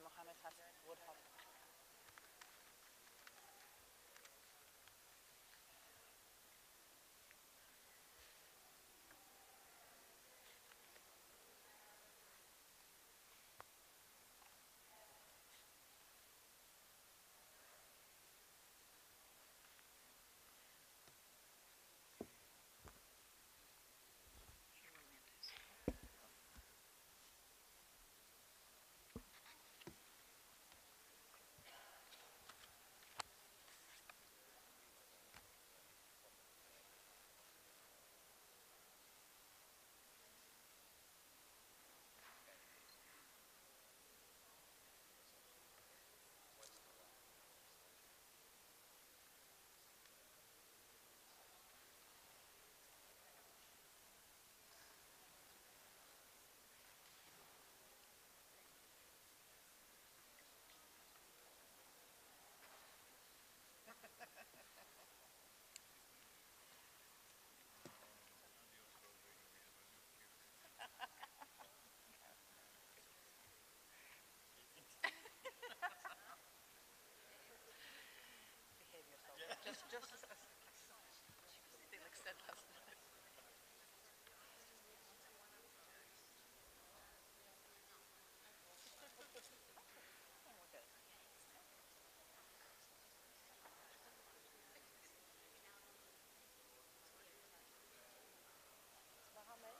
Mohammed has would have. Behave yourself. Just as Dilek said last night. And we're good. Mohammed?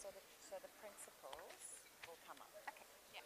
So the principals will come up. Okay. Yeah.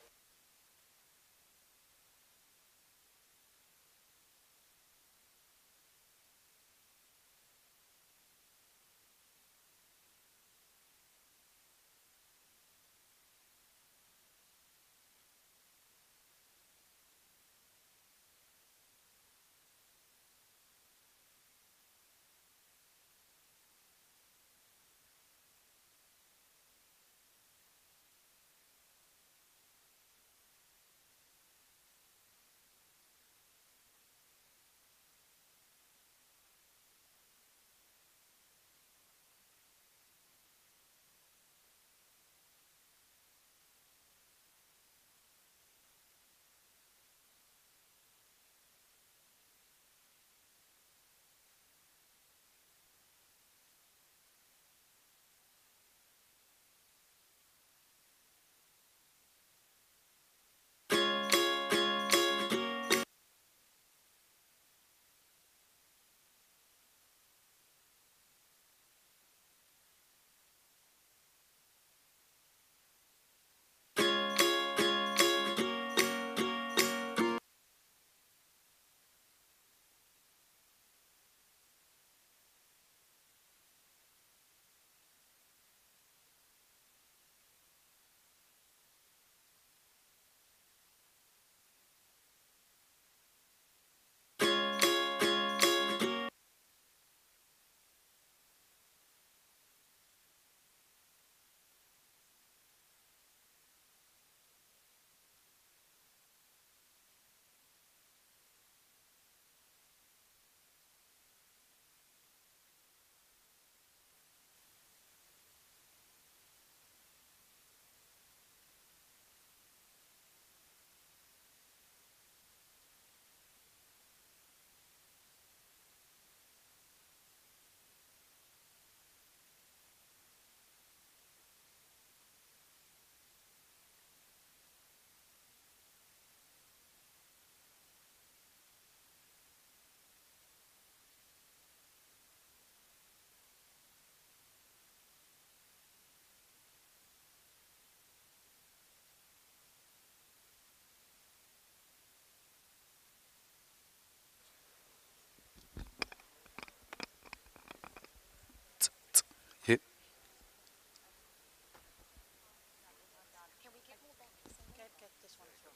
Can we get more back? Get this one as well.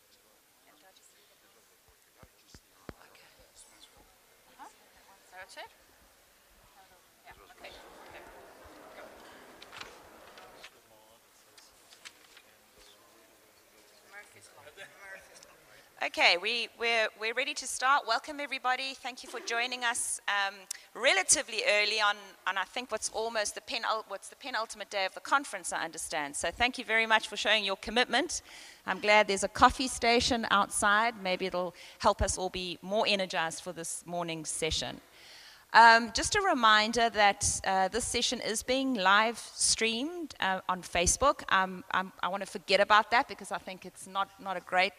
And I just leave it now? Okay. That's it? Yeah, okay. Okay, we're ready to start. Welcome everybody. Thank you for joining us relatively early on I think what's the penultimate day of the conference, I understand. So thank you very much for showing your commitment. I'm glad there's a coffee station outside. Maybe it'll help us all be more energized for this morning's session. Just a reminder that this session is being live streamed on Facebook. I want to forget about that because I think it's not a great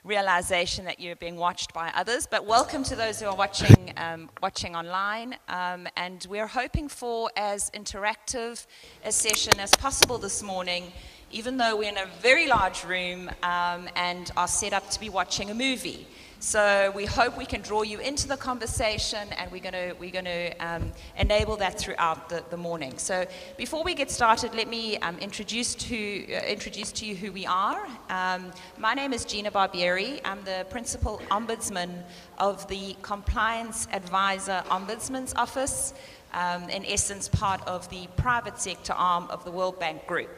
realization that you're being watched by others. But welcome to those who are watching online. And we're hoping for as interactive a session as possible this morning, even though we're in a very large room and are set up to be watching a movie. So we hope we can draw you into the conversation, and we're going to enable that throughout the morning. So before we get started, let me introduce to you who we are. My name is Gina Barbieri. I'm the Principal Ombudsman of the Compliance Advisor Ombudsman's Office, in essence part of the private sector arm of the World Bank Group.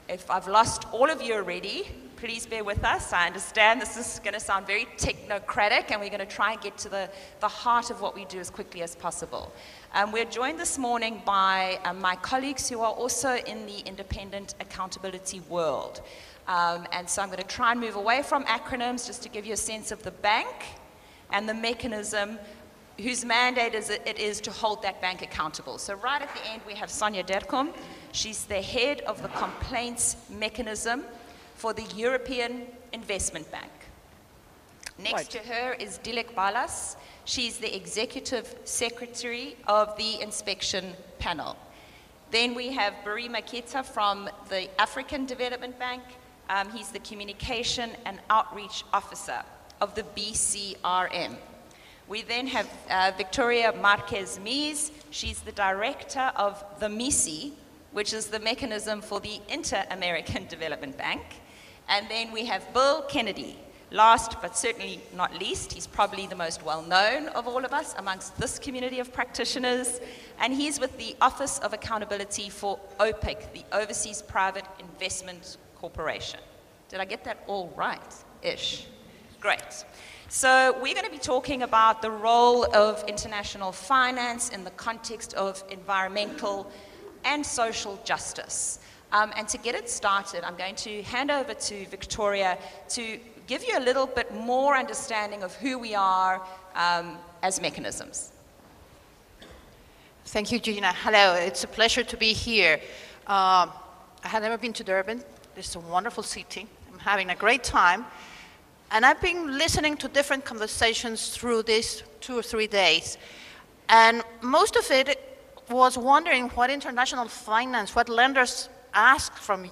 If I've lost all of you already, please bear with us. I understand this is going to sound very technocratic, and we're going to try and get to the heart of what we do as quickly as possible. We're joined this morning by my colleagues who are also in the independent accountability world. And so I'm going to try and move away from acronyms just to give you a sense of the bank and the mechanism whose mandate it is to hold that bank accountable. So right at the end, we have Sonja Derkum. She's the head of the complaints mechanism for the European Investment Bank. Next to her is Dilek Barlas. She's the executive secretary of the inspection panel. Then we have Barbieri Maketa from the African Development Bank. He's the Communication and Outreach Officer of the BCRM. We then have Victoria Marquez Mees. She's the Director of the MICI, which is the mechanism for the Inter-American Development Bank. And then we have Bill Kennedy. Last but certainly not least, he's probably the most well-known of all of us amongst this community of practitioners, and he's with the Office of Accountability for OPIC, the Overseas Private Investment Corporation. Did I get that all right-ish? Great. So we're going to be talking about the role of international finance in the context of environmental and social justice. And to get it started, I'm going to hand over to Victoria to give you a little bit more understanding of who we are as mechanisms. Thank you, Gina. Hello, it's a pleasure to be here. I had never been to Durban. It's a wonderful city. I'm having a great time. And I've been listening to different conversations through these 2 or 3 days. And most of it was wondering what international finance, what lenders ask from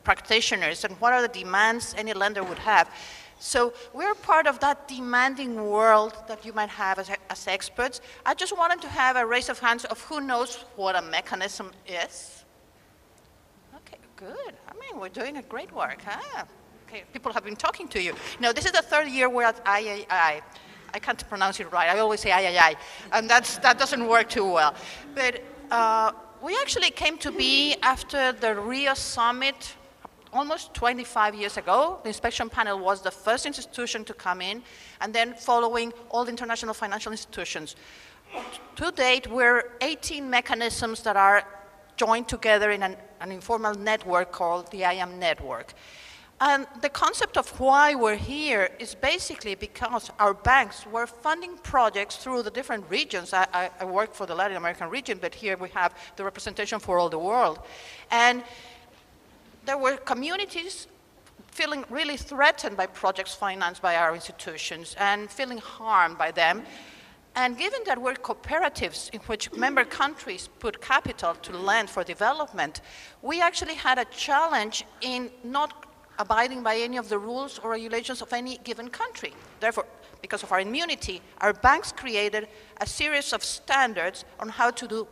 practitioners, and what are the demands any lender would have. So we're part of that demanding world that you might have as experts. I just wanted to have a raise of hands of who knows what a mechanism is. Okay, good. I mean, we're doing a great work, huh? Okay, people have been talking to you. Now, this is the 3rd year we're at III. I can't pronounce it right. I always say III, and that doesn't work too well. But we actually came to be after the Rio Summit almost 25 years ago. The inspection panel was the first institution to come in, and then following all the international financial institutions. To date, we're 18 mechanisms that are joined together in an informal network called the IAM network. And the concept of why we're here is basically because our banks were funding projects through the different regions. I work for the Latin American region, but here we have the representation for all the world. And there were communities feeling really threatened by projects financed by our institutions and feeling harmed by them. And given that we're cooperatives in which member countries put capital to lend for development, we actually had a challenge in not abiding by any of the rules or regulations of any given country. Therefore, because of our immunity, our banks created a series of standards on how to do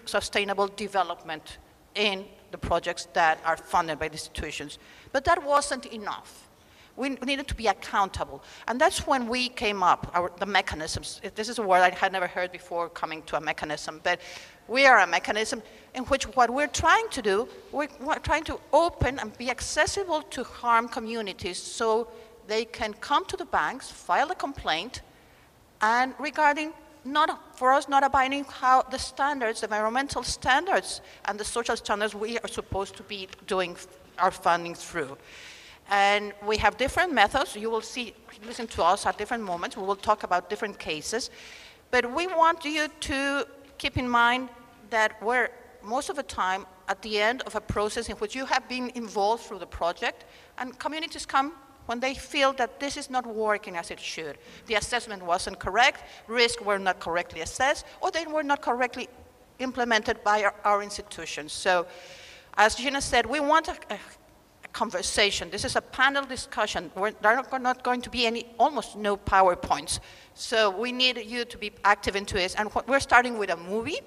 sustainable development in the projects that are funded by the institutions. But that wasn't enough. We needed to be accountable. And that's when we came up, the mechanisms. This is a word I had never heard before, coming to a mechanism. But we are a mechanism in which what we're trying to do, we're trying to open and be accessible to harmed communities so they can come to the banks, file a complaint, and regarding for us not abiding how the standards, the environmental standards and the social standards we are supposed to be doing our funding through. And we have different methods. You will see, listen to us at different moments. We will talk about different cases. But we want you to keep in mind that we're most of the time at the end of a process in which you have been involved through the project, and communities come when they feel that this is not working as it should. The assessment wasn't correct, risks were not correctly assessed, or they were not correctly implemented by our institutions. So, as Gina said, we want a conversation. This is a panel discussion. There are not going to be almost no PowerPoints. So we need you to be active into this. And we're starting with a movie,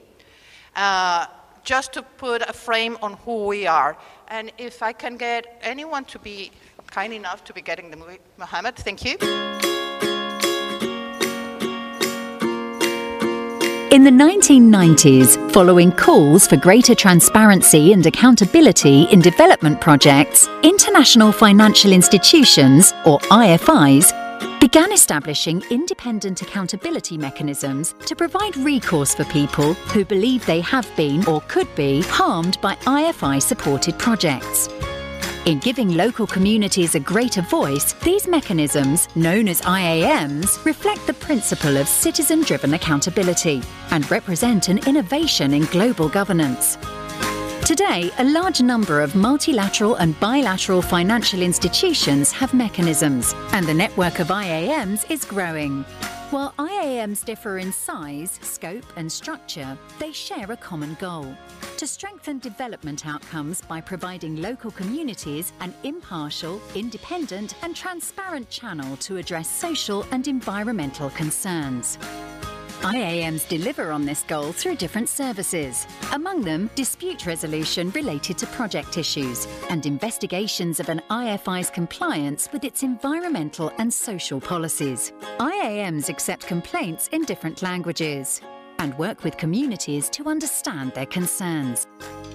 just to put a frame on who we are. And if I can get anyone to be kind enough to be getting the movie, Mohammed, thank you. In the 1990s, following calls for greater transparency and accountability in development projects, international financial institutions, or IFIs, began establishing independent accountability mechanisms to provide recourse for people who believe they have been or could be harmed by IFI-supported projects. In giving local communities a greater voice, these mechanisms, known as IAMs, reflect the principle of citizen-driven accountability and represent an innovation in global governance. Today, a large number of multilateral and bilateral financial institutions have mechanisms, and the network of IAMs is growing. While IAMs differ in size, scope and structure, they share a common goal: to strengthen development outcomes by providing local communities an impartial, independent and transparent channel to address social and environmental concerns. IAMs deliver on this goal through different services, among them dispute resolution related to project issues and investigations of an IFI's compliance with its environmental and social policies. IAMs accept complaints in different languages and work with communities to understand their concerns.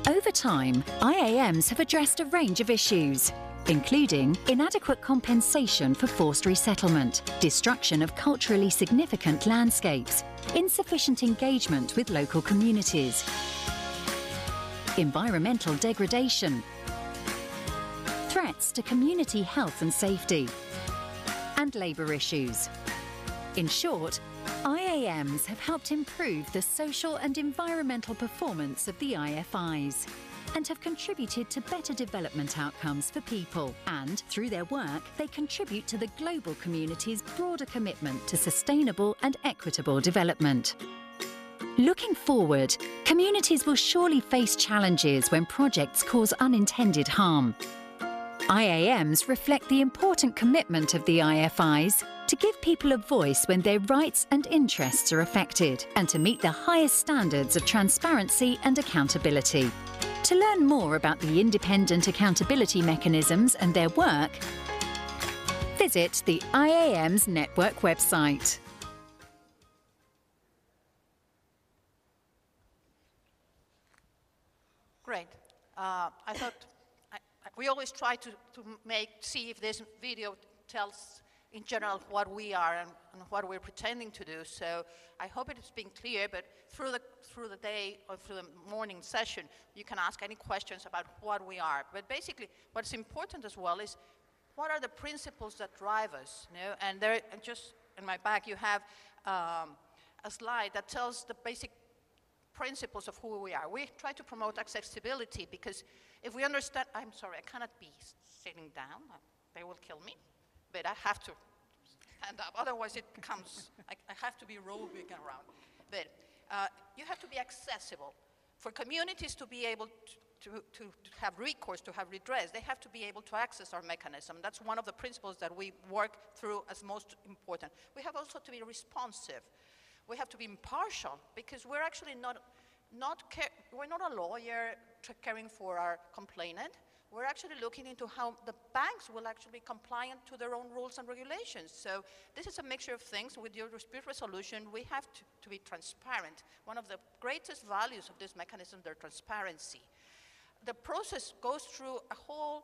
Over time, IAMs have addressed a range of issues, including inadequate compensation for forced resettlement, destruction of culturally significant landscapes, insufficient engagement with local communities, environmental degradation, threats to community health and safety, and labour issues. In short, IAMs have helped improve the social and environmental performance of the IFIs and have contributed to better development outcomes for people. And through their work, they contribute to the global community's broader commitment to sustainable and equitable development. Looking forward, communities will surely face challenges when projects cause unintended harm. IAMs reflect the important commitment of the IFIs to give people a voice when their rights and interests are affected, and to meet the highest standards of transparency and accountability. To learn more about the independent accountability mechanisms and their work, visit the IAMs Network website. Great. I thought we always try to see if this video tells in general what we are and what we're pretending to do. So I hope it has been clear, but through the day or through the morning session, you can ask any questions about what we are. But basically, what's important as well is what are the principles that drive us, you know? And there, just in my back, you have a slide that tells the basic principles of who we are. We try to promote accessibility because if we understand, I'm sorry, I cannot be sitting down. They will kill me. But I have to stand up, otherwise it becomes, I have to be roving around. But you have to be accessible. For communities to be able to have recourse, to have redress, they have to be able to access our mechanism. That's one of the principles that we work through as most important. We have also to be responsive. We have to be impartial, because we're actually we're not a lawyer caring for our complainant. We're actually looking into how the banks will actually be compliant to their own rules and regulations. So this is a mixture of things. With your dispute resolution, we have to be transparent. One of the greatest values of this mechanism, their transparency. The process goes through a whole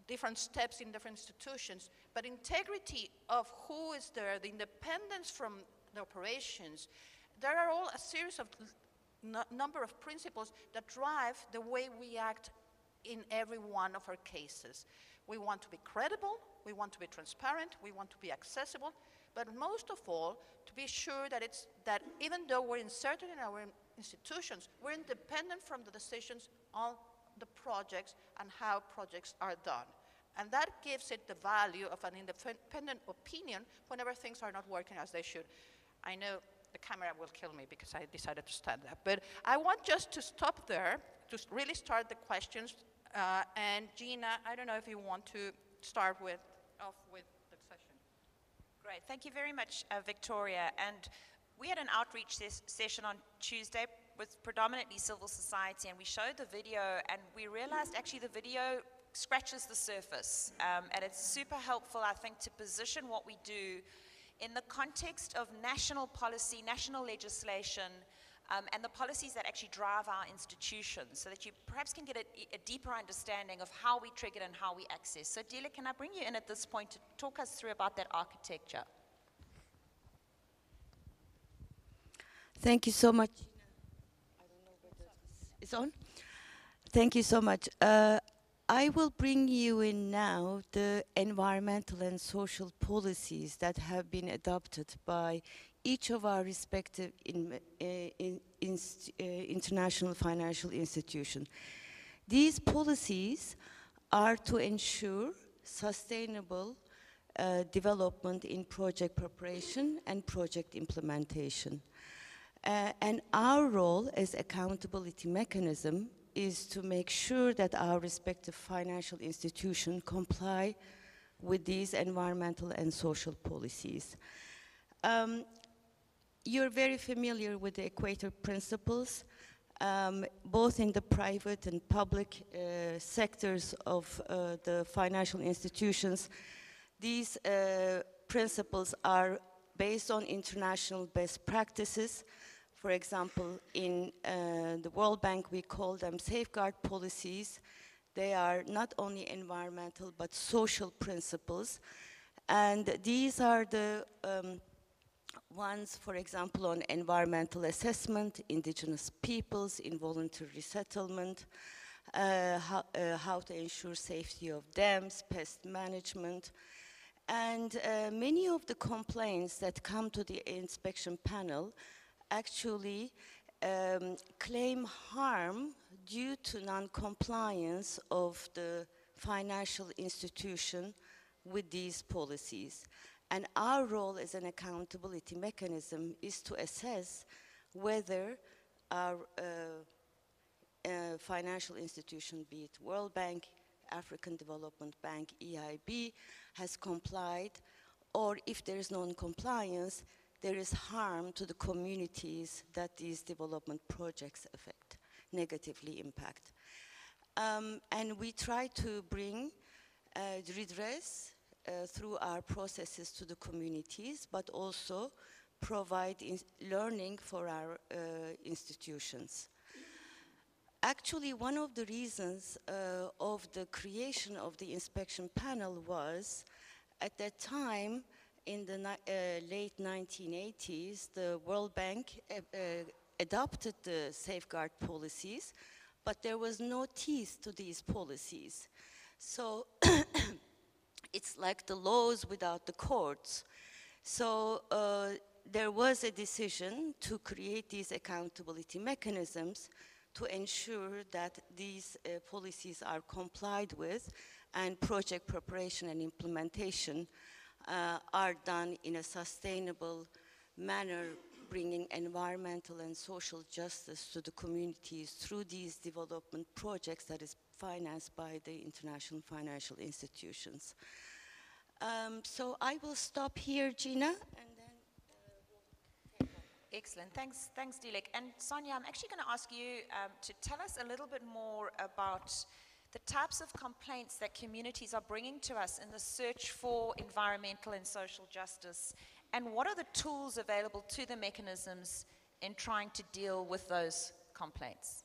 different steps in different institutions, but integrity of who is there, the independence from the operations, there are all a series of number of principles that drive the way we act in every one of our cases. We want to be credible, we want to be transparent, we want to be accessible, but most of all, to be sure that even though we're inserted in our institutions, we're independent from the decisions on the projects and how projects are done. And that gives it the value of an independent opinion whenever things are not working as they should. I know the camera will kill me because I decided to stand up, but I want just to stop there, to really start the questions. And Gina, I don't know if you want to start off with the session. Great, thank you very much, Victoria. And we had an outreach session on Tuesday with predominantly civil society, and we showed the video, and we realized actually the video scratches the surface. And it's super helpful, I think, to position what we do in the context of national policy, national legislation, and the policies that actually drive our institutions, so that you perhaps can get a deeper understanding of how we trigger and how we access. So Dilek, can I bring you in at this point to talk us through about that architecture? Thank you so much. I don't know whether it's on. Thank you so much. I will bring you in now the environmental and social policies that have been adopted by each of our respective international financial institutions. These policies are to ensure sustainable development in project preparation and project implementation. And our role as accountability mechanism is to make sure that our respective financial institutions comply with these environmental and social policies. You're very familiar with the Equator Principles, both in the private and public sectors of the financial institutions. These principles are based on international best practices. For example, in the World Bank, we call them safeguard policies. They are not only environmental, but social principles. And these are the ones, for example, on environmental assessment, indigenous peoples, involuntary resettlement, how to ensure safety of dams, pest management. And many of the complaints that come to the inspection panel actually claim harm due to non-compliance of the financial institution with these policies. And our role as an accountability mechanism is to assess whether our financial institution, be it World Bank, African Development Bank, EIB, has complied, or if there is non-compliance, there is harm to the communities that these development projects affect, negatively impact. And we try to bring redress through our processes to the communities, but also provide learning for our institutions. Actually, one of the reasons of the creation of the inspection panel was, at that time, in the late 1980s, the World Bank adopted the safeguard policies, but there was no teeth to these policies. So it's like the laws without the courts. So there was a decision to create these accountability mechanisms to ensure that these policies are complied with and project preparation and implementation are done in a sustainable manner, bringing environmental and social justice to the communities through these development projects that is financed by the international financial institutions. So I will stop here, Gina, and then we'll take on. Excellent. Thanks, Dilek. And Sonja, I'm actually going to ask you to tell us a little bit more about the types of complaints that communities are bringing to us in the search for environmental and social justice, and what are the tools available to the mechanisms in trying to deal with those complaints?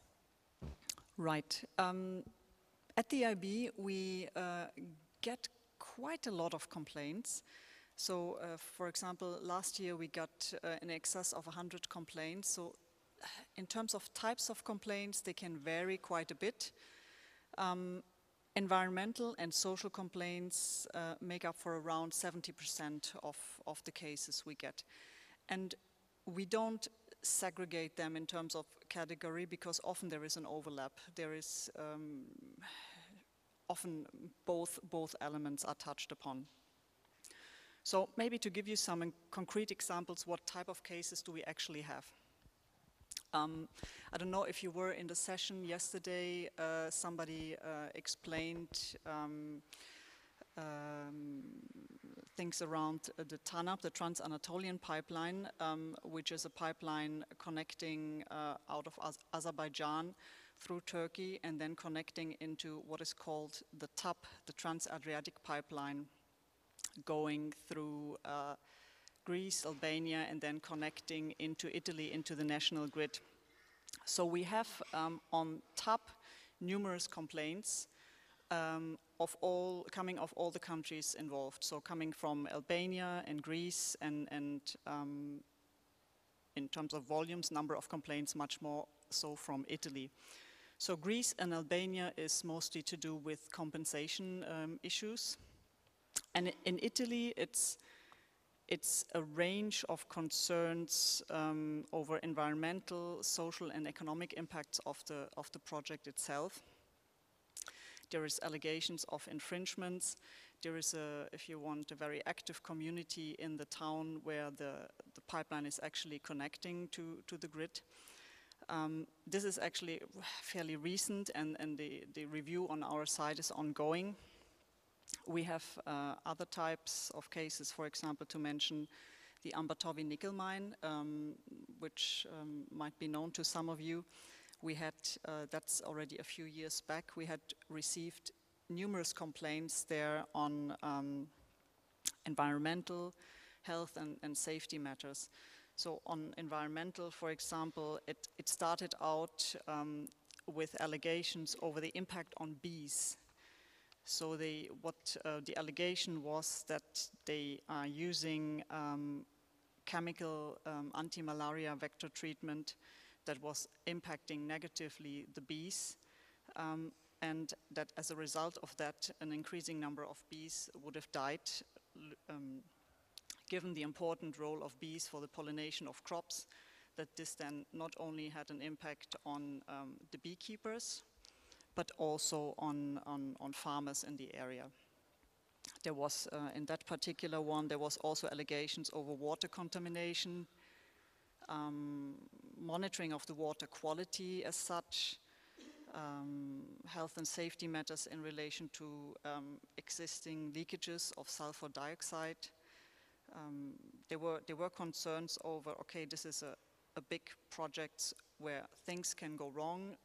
Right. At the IB, we get quite a lot of complaints. So, for example, last year we got in excess of 100 complaints. So, in terms of types of complaints, they can vary quite a bit. Environmental and social complaints make up for around 70% of the cases we get. And we don't segregate them in terms of category because often there is an overlap. There is often both elements are touched upon. So maybe to give you some concrete examples, what type of cases do we actually have? I don't know if you were in the session yesterday, somebody explained things around the TANAP, the Trans-Anatolian Pipeline, which is a pipeline connecting out of Azerbaijan through Turkey and then connecting into what is called the TAP, the Trans-Adriatic Pipeline, going through Greece, Albania, and then connecting into Italy, into the national grid. So we have on TAP numerous complaints coming of all the countries involved. So coming from Albania and Greece, and in terms of volumes, number of complaints, much more so from Italy. So Greece and Albania is mostly to do with compensation issues. And in Italy, it's a range of concerns over environmental, social, and economic impacts of the project itself. There is allegations of infringements. There is if you want, a very active community in the town where the pipeline is actually connecting to the grid. This is actually fairly recent, and the review on our side is ongoing. We have other types of cases, for example, to mention the Ambatovi nickel mine, which might be known to some of you. We had, that's already a few years back, we had received numerous complaints there on environmental, health and safety matters. So on environmental, for example, it started out with allegations over the impact on bees. So the allegation was that they are using chemical anti-malaria vector treatment that was impacting negatively the bees, and that as a result of that, an increasing number of bees would have died, given the important role of bees for the pollination of crops, that this then not only had an impact on the beekeepers, but also on farmers in the area. There was, in that particular one, there was also allegations over water contamination, monitoring of the water quality as such, health and safety matters in relation to existing leakages of sulfur dioxide. There were concerns over, okay, this is a big project where things can go wrong.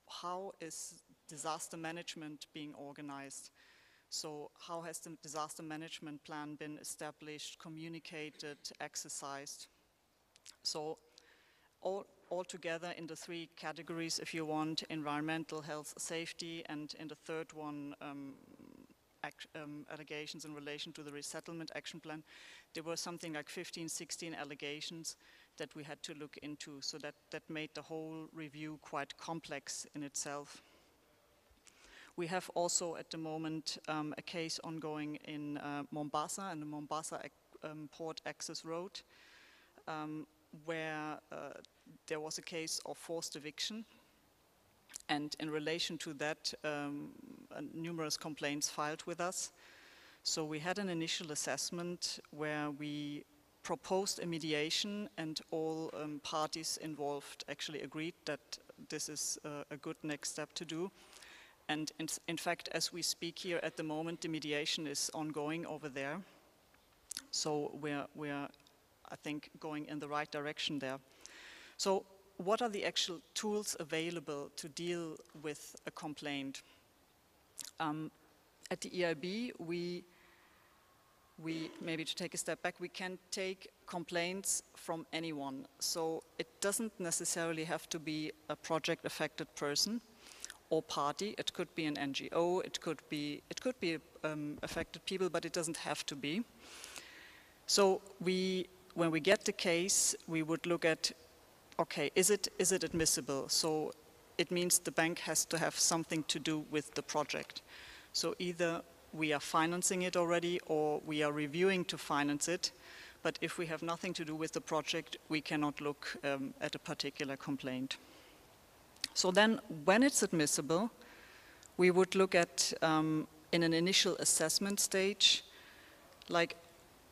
How is disaster management being organized? So how has the disaster management plan been established, communicated, exercised? So all together in the three categories, if you want, environmental, health, safety, and in the third one, allegations in relation to the resettlement action plan, there were something like 15, 16 allegations that we had to look into. So that made the whole review quite complex in itself. We have also at the moment a case ongoing in Mombasa, and the Mombasa Port Access Road, where there was a case of forced eviction. And in relation to that, numerous complaints filed with us. So we had an initial assessment where we proposed a mediation, and all parties involved actually agreed that this is a good next step to do. And in fact, as we speak here at the moment, the mediation is ongoing over there. So we're I think, going in the right direction there. So what are the actual tools available to deal with a complaint? At the EIB, we maybe to take a step back, we can take complaints from anyone. So it doesn't necessarily have to be a project affected person or party. It could be an NGO, it could be affected people, but it doesn't have to be. So when we get the case, we would look at, okay, is it admissible? So it means the bank has to have something to do with the project. So either we are financing it already or we are reviewing to finance it, but if we have nothing to do with the project, we cannot look at a particular complaint. So then when it's admissible, we would look at, in an initial assessment stage, like,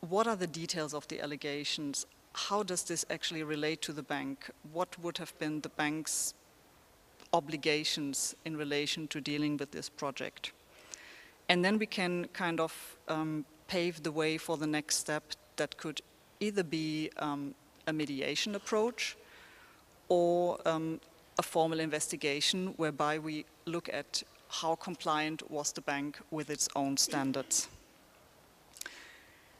what are the details of the allegations? How does this actually relate to the bank? What would have been the bank's obligations in relation to dealing with this project? And then we can kind of pave the way for the next step that could either be a mediation approach or a formal investigation whereby we look at how compliant was the bank with its own standards.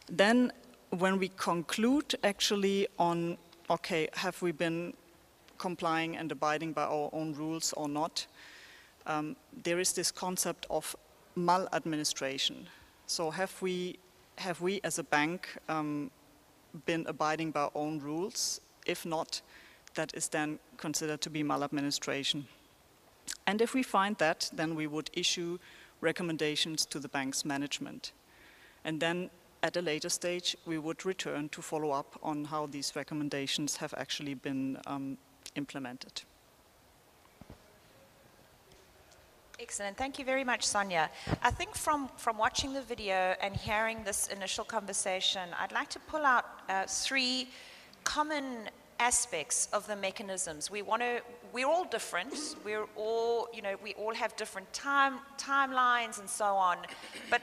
Then when we conclude actually on, okay, have we been complying and abiding by our own rules or not, there is this concept of maladministration. So have we as a bank been abiding by our own rules? If not, that is then considered to be maladministration. And if we find that, then we would issue recommendations to the bank's management. And then at a later stage, we would return to follow up on how these recommendations have actually been implemented. Excellent. Thank you very much, Sonja. I think from watching the video and hearing this initial conversation, I'd like to pull out three common aspects of the mechanisms. We're all different. We're all, we all have different timelines and so on. But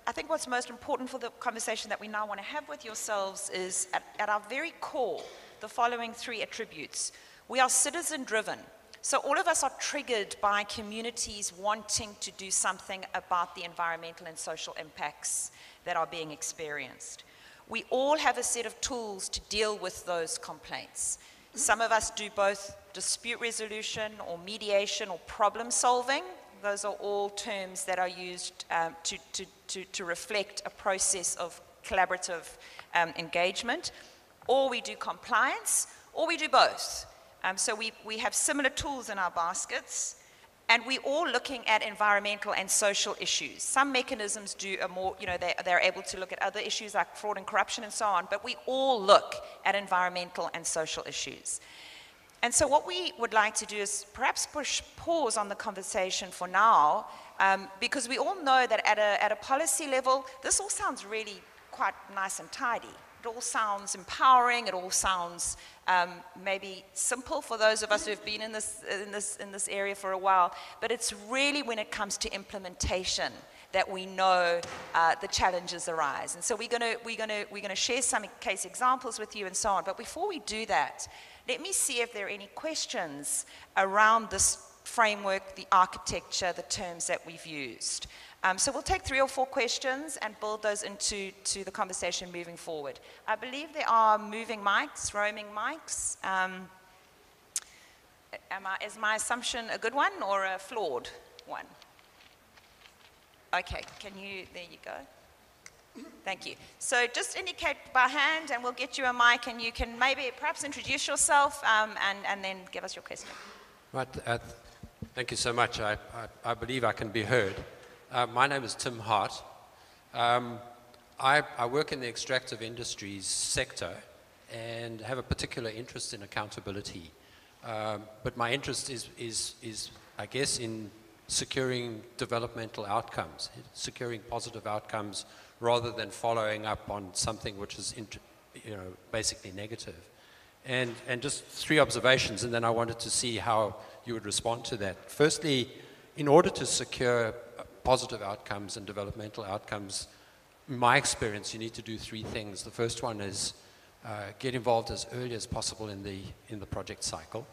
I think what's most important for the conversation that we now want to have with yourselves is at our very core, the following three attributes. We are citizen-driven. So all of us are triggered by communities wanting to do something about the environmental and social impacts that are being experienced. We all have a set of tools to deal with those complaints. Some of us do both dispute resolution or mediation or problem solving. Those are all terms that are used to reflect a process of collaborative engagement. Or we do compliance, or we do both. So we have similar tools in our baskets, and we're all looking at environmental and social issues. Some mechanisms do a more, they're able to look at other issues like fraud and corruption and so on, but we all look at environmental and social issues. And so what we would like to do is perhaps push pause on the conversation for now, because we all know that at a policy level, this all sounds really quite nice and tidy. It all sounds empowering. It all sounds maybe simple for those of us who have been in this area for a while. But it's really when it comes to implementation that we know the challenges arise. And so we're going to share some case examples with you and so on. But before we do that, let me see if there are any questions around this framework, the architecture, the terms that we've used. So we'll take 3 or 4 questions and build those into the conversation moving forward. I believe there are moving mics, roaming mics. Is my assumption a good one or a flawed one? Okay, there you go. Thank you. So just indicate by hand and we'll get you a mic and you can maybe perhaps introduce yourself and then give us your question. Right, thank you so much. I believe I can be heard. My name is Tim Hart. I work in the extractive industries sector and have a particular interest in accountability. But my interest is, I guess, in securing developmental outcomes, securing positive outcomes, rather than following up on something which is, basically negative. And just 3 observations, and then I wanted to see how you would respond to that. Firstly, in order to secure positive outcomes and developmental outcomes, in my experience, you need to do 3 things. The first one is get involved as early as possible in the project cycle,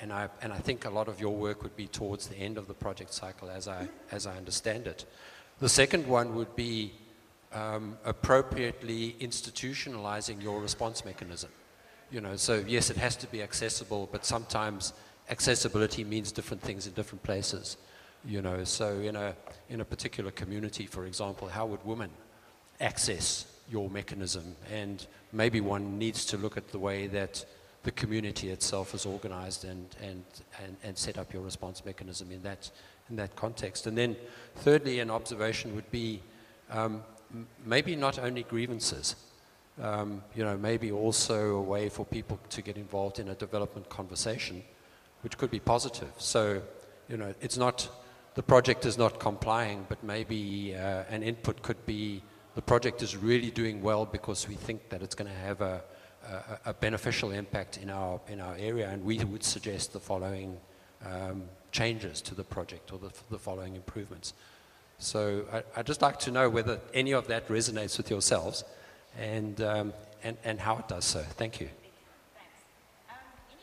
and I think a lot of your work would be towards the end of the project cycle, as I understand it. The second one would be appropriately institutionalizing your response mechanism. So yes, it has to be accessible, but sometimes accessibility means different things in different places. So in a particular community, for example, how would women access your mechanism? And maybe one needs to look at the way that the community itself is organized and set up your response mechanism in that context. And then thirdly, an observation would be maybe not only grievances, maybe also a way for people to get involved in a development conversation, which could be positive. So, it's not, the project is not complying, but maybe an input could be the project is really doing well because we think that it's going to have a beneficial impact in our area, and we would suggest the following changes to the project or the following improvements. So I'd just like to know whether any of that resonates with yourselves and how it does so. Thank you.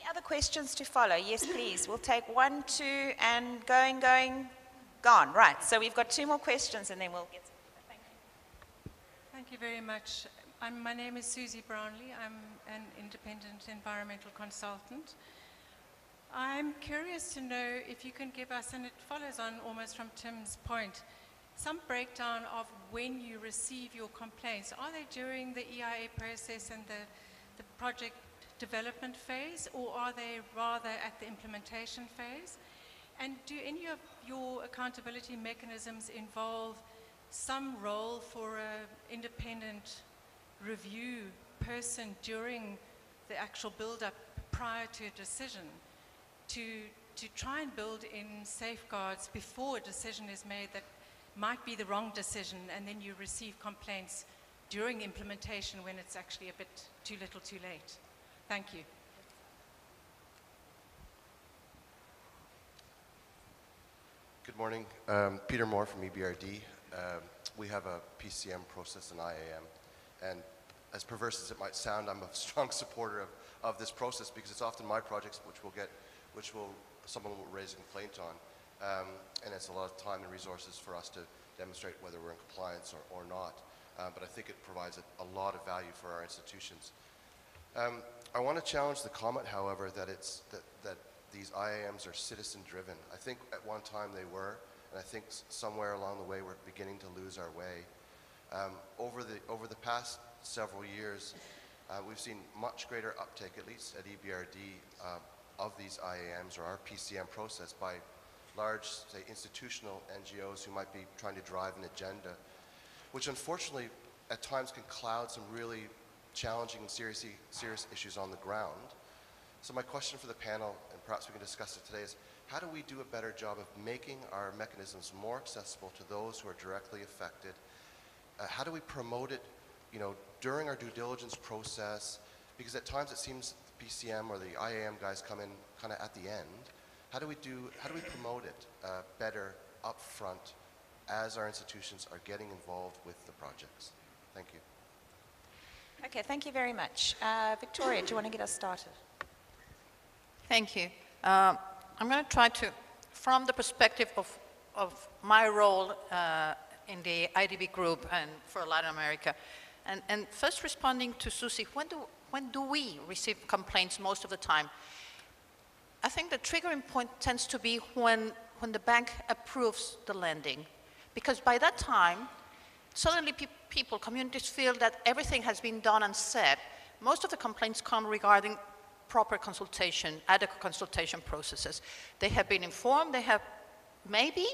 Other questions to follow? Yes, please. We'll take 1, 2, and going, gone. Right, so we've got 2 more questions and then we'll get some. Thank you. Thank you very much. My name is Susie Brown. I'm an independent environmental consultant. I'm curious to know if you can give us, and it follows on almost from Tim's point, some breakdown of when you receive your complaints. Are they during the EIA process and the project development phase, or are they rather at the implementation phase? And do any of your accountability mechanisms involve some role for an independent review person during the actual build-up prior to a decision to to try and build in safeguards before a decision is made that might be the wrong decision, and then you receive complaints during implementation when it's actually a bit too little too late. Thank you. Good morning. Peter Moore from EBRD. We have a PCM process in IAM, and as perverse as it might sound, I'm a strong supporter of this process because it's often my projects which someone will raise a complaint on, and it's a lot of time and resources for us to demonstrate whether we're in compliance or not. But I think it provides a lot of value for our institutions. I want to challenge the comment, however, that these IAMs are citizen-driven. I think at one time they were, and I think somewhere along the way we're beginning to lose our way. Over the past several years, we've seen much greater uptake, at least at EBRD, of these IAMs or our PCM process by large, say, institutional NGOs who might be trying to drive an agenda, which unfortunately at times can cloud some really challenging and serious issues on the ground. So my question for the panel, and perhaps we can discuss it today, is how do we do a better job of making our mechanisms more accessible to those who are directly affected? How do we promote it, during our due diligence process? Because at times it seems the PCM or the IAM guys come in kind of at the end. How do we promote it better up front as our institutions are getting involved with the projects? Thank you. Okay, thank you very much. Victoria, do you want to get us started? Thank you. I'm going to try to, from the perspective of my role in the IDB group and for Latin America, and first responding to Susie, when do we receive complaints most of the time? I think the triggering point tends to be when the bank approves the lending, because by that time, suddenly people, communities feel that everything has been done and said. Most of the complaints come regarding proper consultation, adequate consultation processes. They have been informed, they have maybe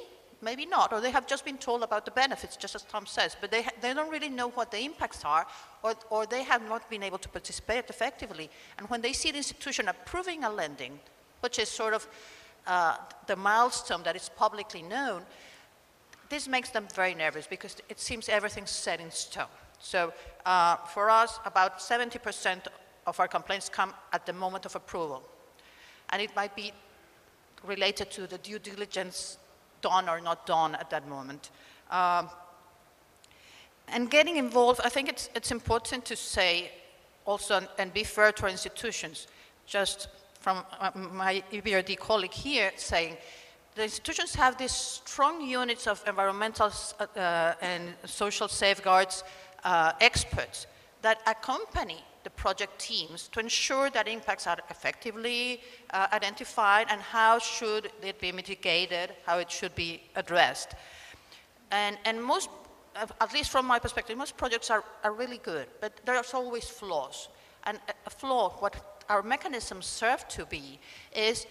not, or they have just been told about the benefits, just as Tom says, but they don't really know what the impacts are, or they have not been able to participate effectively. And when they see the institution approving a lending, which is sort of the milestone that is publicly known, this makes them very nervous because it seems everything's set in stone. So for us, about 70% of our complaints come at the moment of approval. And it might be related to the due diligence done or not done at that moment. And getting involved, I think it's important to say also, and be fair to our institutions, just from my EBRD colleague here saying, the institutions have these strong units of environmental and social safeguards experts that accompany the project teams to ensure that impacts are effectively identified and how should it be mitigated, how it should be addressed. And most, at least from my perspective, most projects are really good, but there's always flaws. And a flaw, what our mechanisms serve to be, is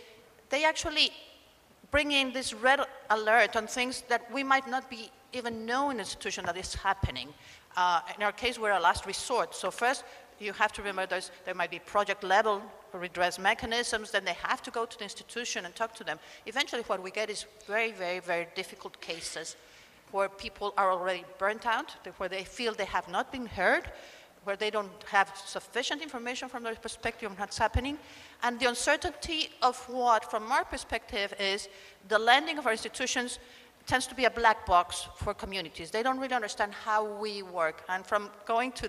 they actually bring in this red alert on things that we might not be even know in an institution that is happening. In our case, we're a last resort. So first, you have to remember there might be project level redress mechanisms, then they have to go to the institution and talk to them. Eventually what we get is very, very, very difficult cases where people are already burnt out, where they feel they have not been heard, where they don't have sufficient information from their perspective on what's happening. And the uncertainty of what, from our perspective, is the lending of our institutions tends to be a black box for communities. They don't really understand how we work. And from going to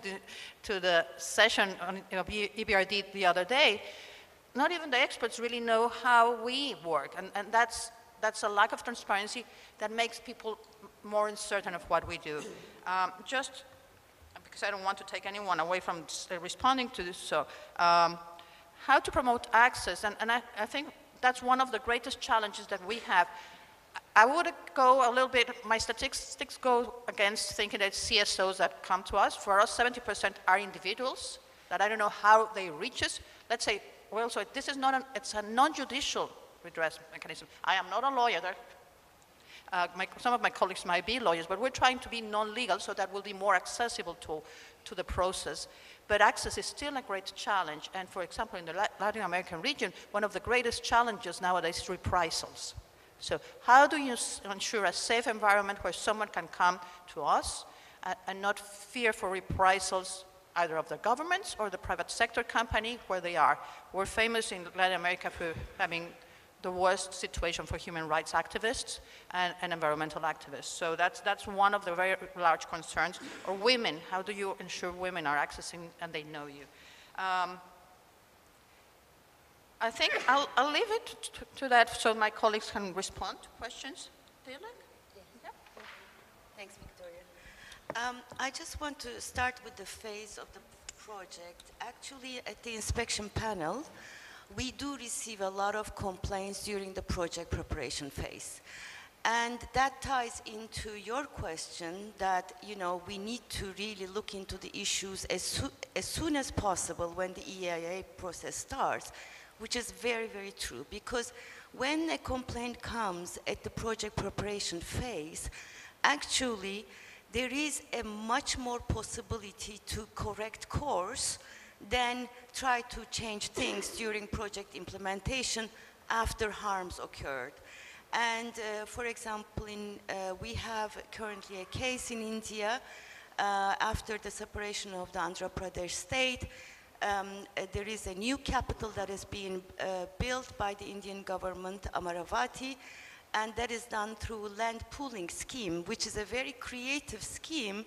the session on EBRD the other day, not even the experts really know how we work. And that's a lack of transparency that makes people more uncertain of what we do. Just because I don't want to take anyone away from responding to this, so how to promote access, and I think that's one of the greatest challenges that we have. I would go a little bit, my statistics go against thinking that CSOs that come to us. For us, 70% are individuals that I don't know how they reach us. Let's say, well, so this is not it's a non-judicial redress mechanism. I am not a lawyer. Some of my colleagues might be lawyers, but we're trying to be non-legal so that will be more accessible to the process. But access is still a great challenge. And for example, in the Latin American region, one of the greatest challenges nowadays is reprisals. So how do you ensure a safe environment where someone can come to us and not fear for reprisals either of the governments or the private sector company where they are? We're famous in Latin America for having the worst situation for human rights activists and environmental activists. So that's one of the very large concerns. Or women, how do you ensure women are accessing and they know you? I think I'll leave it to that so my colleagues can respond to questions. Dilek? Yeah. Thanks, Victoria. I just want to start with the phase of the project. Actually, at the inspection panel, we do receive a lot of complaints during the project preparation phase. And that ties into your question that, you know, we need to really look into the issues as soon as possible when the EIA process starts, which is very, very true. Because when a complaint comes at the project preparation phase, actually, there is a much more possibility to correct course than try to change things during project implementation after harms occurred. And for example, we have currently a case in India after the separation of the Andhra Pradesh state. There is a new capital that is being built by the Indian government, Amaravati, and that is done through land pooling scheme, which is a very creative scheme,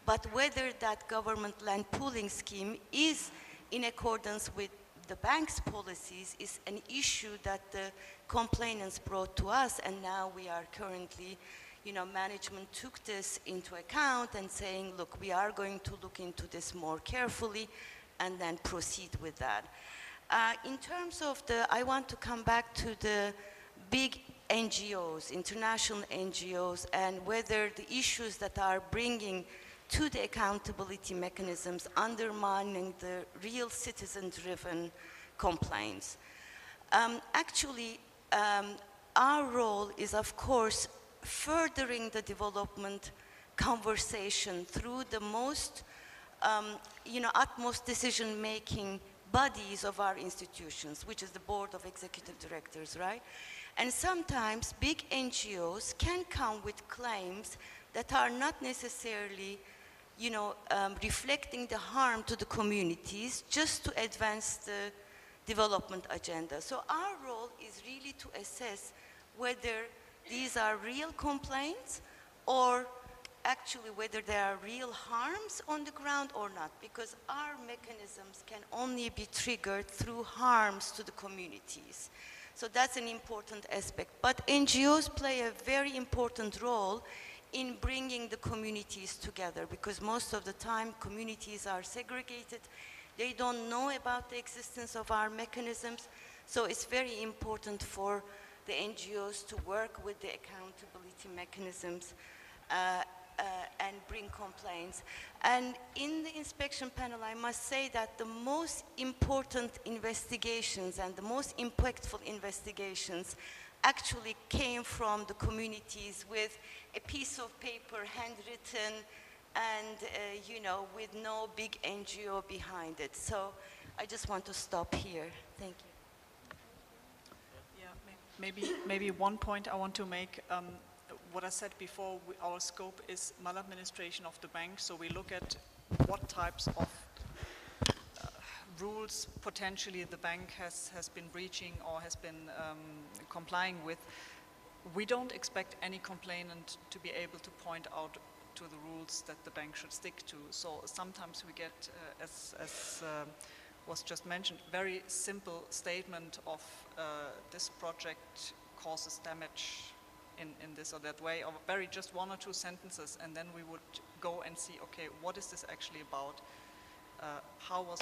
but whether that government land pooling scheme is in accordance with the bank's policies is an issue that the complainants brought to us, and now we are currently, you know, management took this into account and saying, look, we are going to look into this more carefully and then proceed with that. In terms of I want to come back to the big NGOs, international NGOs, and whether the issues that are bringing to the accountability mechanisms undermining the real citizen-driven complaints. Actually, our role is, of course, furthering the development conversation through the most, utmost decision-making bodies of our institutions, which is the board of executive directors, right? And sometimes big NGOs can come with claims that are not necessarily, reflecting the harm to the communities just to advance the development agenda. So our role is really to assess whether these are real complaints or actually whether there are real harms on the ground or not, because our mechanisms can only be triggered through harms to the communities. So that's an important aspect. But NGOs play a very important role in bringing the communities together, because most of the time communities are segregated. They don't know about the existence of our mechanisms. So it's very important for the NGOs to work with the accountability mechanisms and bring complaints. And in the inspection panel, I must say that the most important investigations and the most impactful investigations actually came from the communities with a piece of paper handwritten and, with no big NGO behind it. So I just want to stop here. Thank you. Yeah, maybe one point I want to make. What I said before, our scope is maladministration of the bank, so we look at what types of rules potentially the bank has been breaching or has been complying with. We don't expect any complainant to be able to point out to the rules that the bank should stick to. So sometimes we get, as was just mentioned, very simple statement of this project causes damage in this or that way, or very just one or two sentences, and then we would go and see, okay, what is this actually about? How was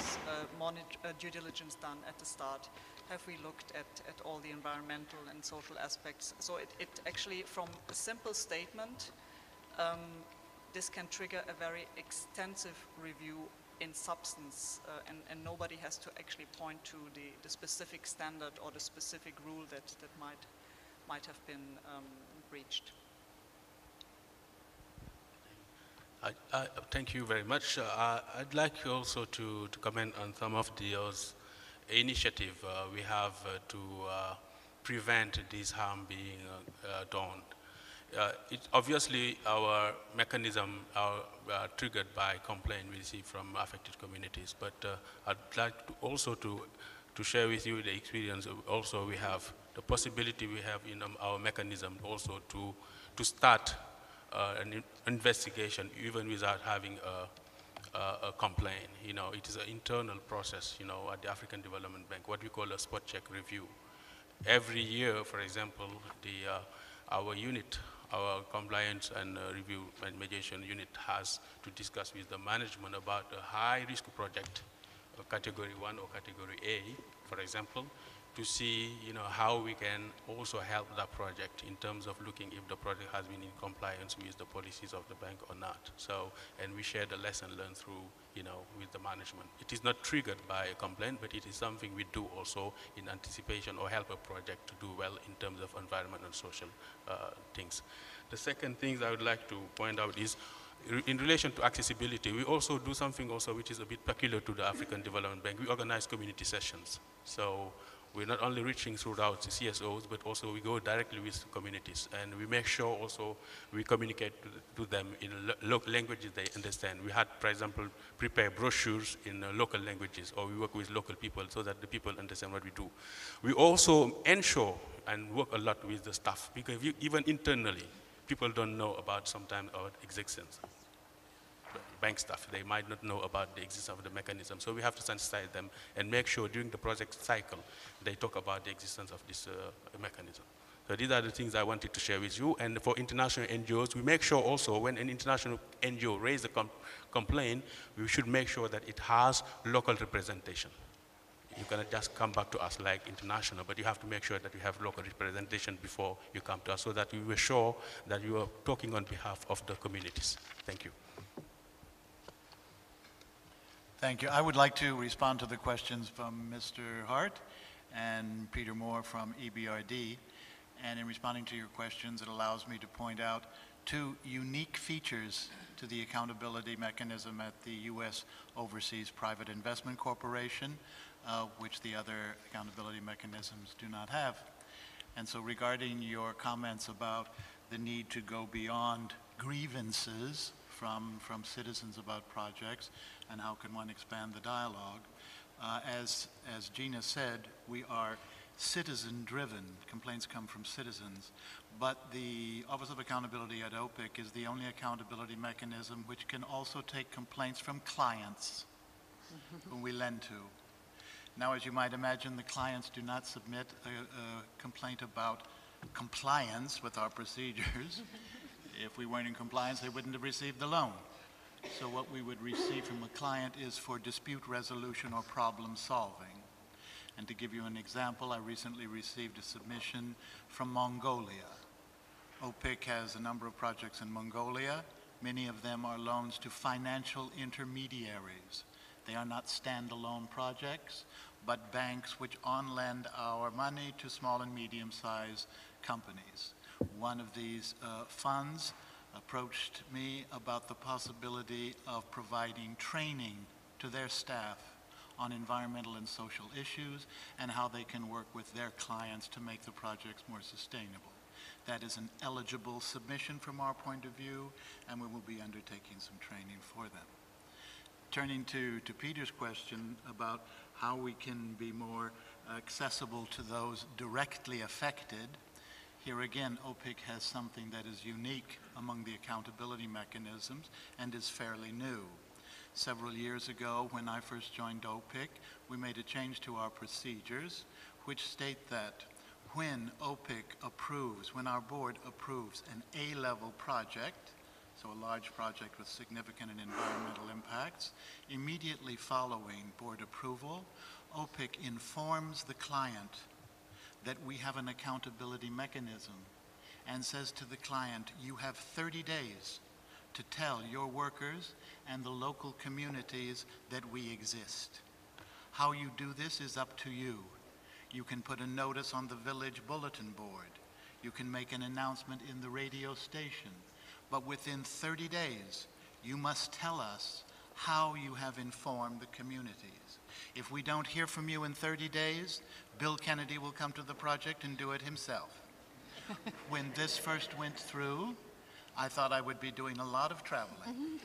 due diligence done at the start? Have we looked at all the environmental and social aspects? So it actually, from a simple statement, this can trigger a very extensive review in substance, and nobody has to actually point to the specific standard or the specific rule that might have been breached. Thank you very much. I'd like also to comment on some of those initiatives we have to prevent this harm being done. Obviously, our mechanism are triggered by complaint we receive from affected communities, but I'd like to also to share with you the experience. Also, we have the possibility we have in our mechanism also to start an investigation even without having a complaint. You know, it is an internal process, you know, at the African Development Bank, what we call a spot check review. Every year, for example, our unit, our compliance and review and mediation unit has to discuss with the management about a high-risk project, category 1 or category A, for example, to see, you know, how we can also help that project in terms of looking if the project has been in compliance with the policies of the bank or not. So, and we share the lesson learned through, you know, with the management. It is not triggered by a complaint, but it is something we do also in anticipation or help a project to do well in terms of environment and social things. The second thing I would like to point out is in relation to accessibility, we also do something also which is a bit peculiar to the African Development Bank. We organize community sessions. So we're not only reaching throughout the CSOs, but also we go directly with communities. And we make sure also we communicate to them in local languages they understand. We had, for example, prepare brochures in local languages, or we work with local people so that the people understand what we do. We also ensure and work a lot with the staff, because even internally, people don't know about sometimes our existence. Bank staff, they might not know about the existence of the mechanism. So we have to sensitize them and make sure during the project cycle, they talk about the existence of this mechanism. So these are the things I wanted to share with you. And for international NGOs, we make sure also when an international NGO raises a complaint, we should make sure that it has local representation. You cannot just come back to us like international, but you have to make sure that you have local representation before you come to us so that we were sure that you are talking on behalf of the communities. Thank you. Thank you. I would like to respond to the questions from Mr. Hart and Peter Moore from EBRD. And in responding to your questions, it allows me to point out two unique features to the accountability mechanism at the U.S. Overseas Private Investment Corporation, which the other accountability mechanisms do not have. And so regarding your comments about the need to go beyond grievances from citizens about projects and how can one expand the dialogue, as Gina said, we are citizen-driven. Complaints come from citizens. But the Office of Accountability at OPIC is the only accountability mechanism which can also take complaints from clients whom we lend to. Now, as you might imagine, the clients do not submit a complaint about compliance with our procedures. If we weren't in compliance, they wouldn't have received the loan. So what we would receive from a client is for dispute resolution or problem solving. And to give you an example, I recently received a submission from Mongolia. OPIC has a number of projects in Mongolia. Many of them are loans to financial intermediaries. They are not standalone projects, but banks which on-lend our money to small and medium-sized companies. One of these funds approached me about the possibility of providing training to their staff on environmental and social issues and how they can work with their clients to make the projects more sustainable. That is an eligible submission from our point of view, and we will be undertaking some training for them. Turning to Peter's question about how we can be more accessible to those directly affected, here again, OPIC has something that is unique among the accountability mechanisms and is fairly new. Several years ago, when I first joined OPIC, we made a change to our procedures, which state that when OPIC approves, when our board approves an A-level project, so a large project with significant environmental impacts, immediately following board approval, OPIC informs the client that we have an accountability mechanism and says to the client, you have 30 days to tell your workers and the local communities that we exist. How you do this is up to you. You can put a notice on the village bulletin board. You can make an announcement in the radio station. But within 30 days, you must tell us how you have informed the communities. If we don't hear from you in 30 days, Bill Kennedy will come to the project and do it himself. When this first went through, I thought I would be doing a lot of traveling.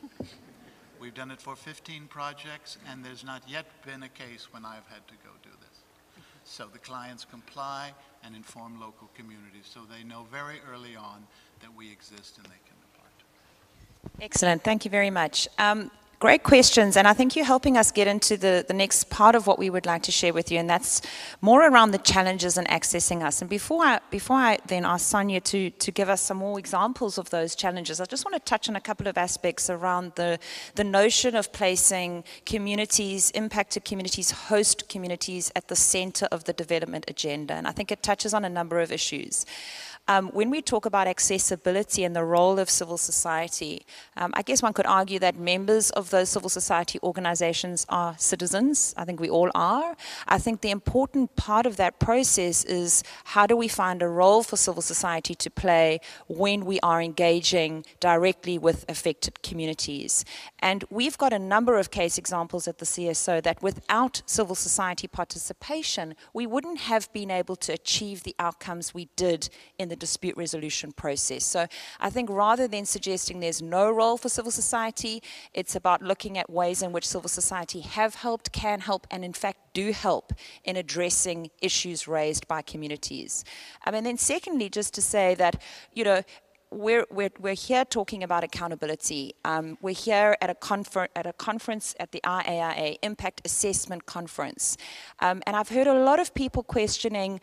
We've done it for 15 projects, and there's not yet been a case when I've had to go do this. So the clients comply and inform local communities, so they know very early on that we exist and they can apply. Excellent, thank you very much. Great questions, and I think you're helping us get into the next part of what we would like to share with you, and that's more around the challenges in accessing us. And before I then ask Sonja to give us some more examples of those challenges, I just want to touch on a couple of aspects around the notion of placing communities, impacted communities, host communities at the center of the development agenda, and I think it touches on a number of issues. When we talk about accessibility and the role of civil society, I guess one could argue that members of those civil society organizations are citizens. I think we all are. I think the important part of that process is how do we find a role for civil society to play when we are engaging directly with affected communities. And we've got a number of case examples at the CSO that without civil society participation, we wouldn't have been able to achieve the outcomes we did in the dispute resolution process. So I think rather than suggesting there's no role for civil society, it's about looking at ways in which civil society have helped, can help, and in fact do help in addressing issues raised by communities. And then secondly, just to say that, you know, we're here talking about accountability. We're here at a conference at the IAIA Impact Assessment Conference. And I've heard a lot of people questioning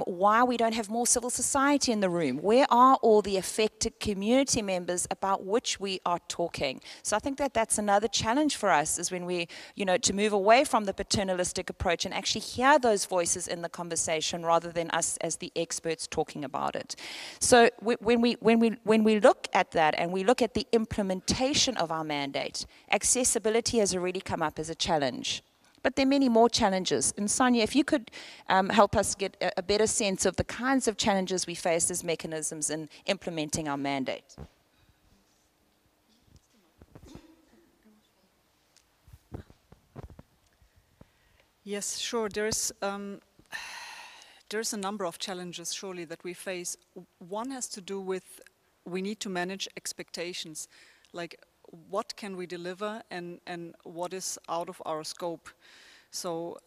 why we don't have more civil society in the room. Where are all the affected community members about which we are talking? So I think that that's another challenge for us, is when we, you know, to move away from the paternalistic approach and actually hear those voices in the conversation rather than us as the experts talking about it. So when we look at that and we look at the implementation of our mandate, accessibility has already come up as a challenge. But there are many more challenges. And Sonja, if you could help us get a better sense of the kinds of challenges we face as mechanisms in implementing our mandate. Yes, sure. There's a number of challenges, surely, that we face. One has to do with we need to manage expectations, like what can we deliver and what is out of our scope. So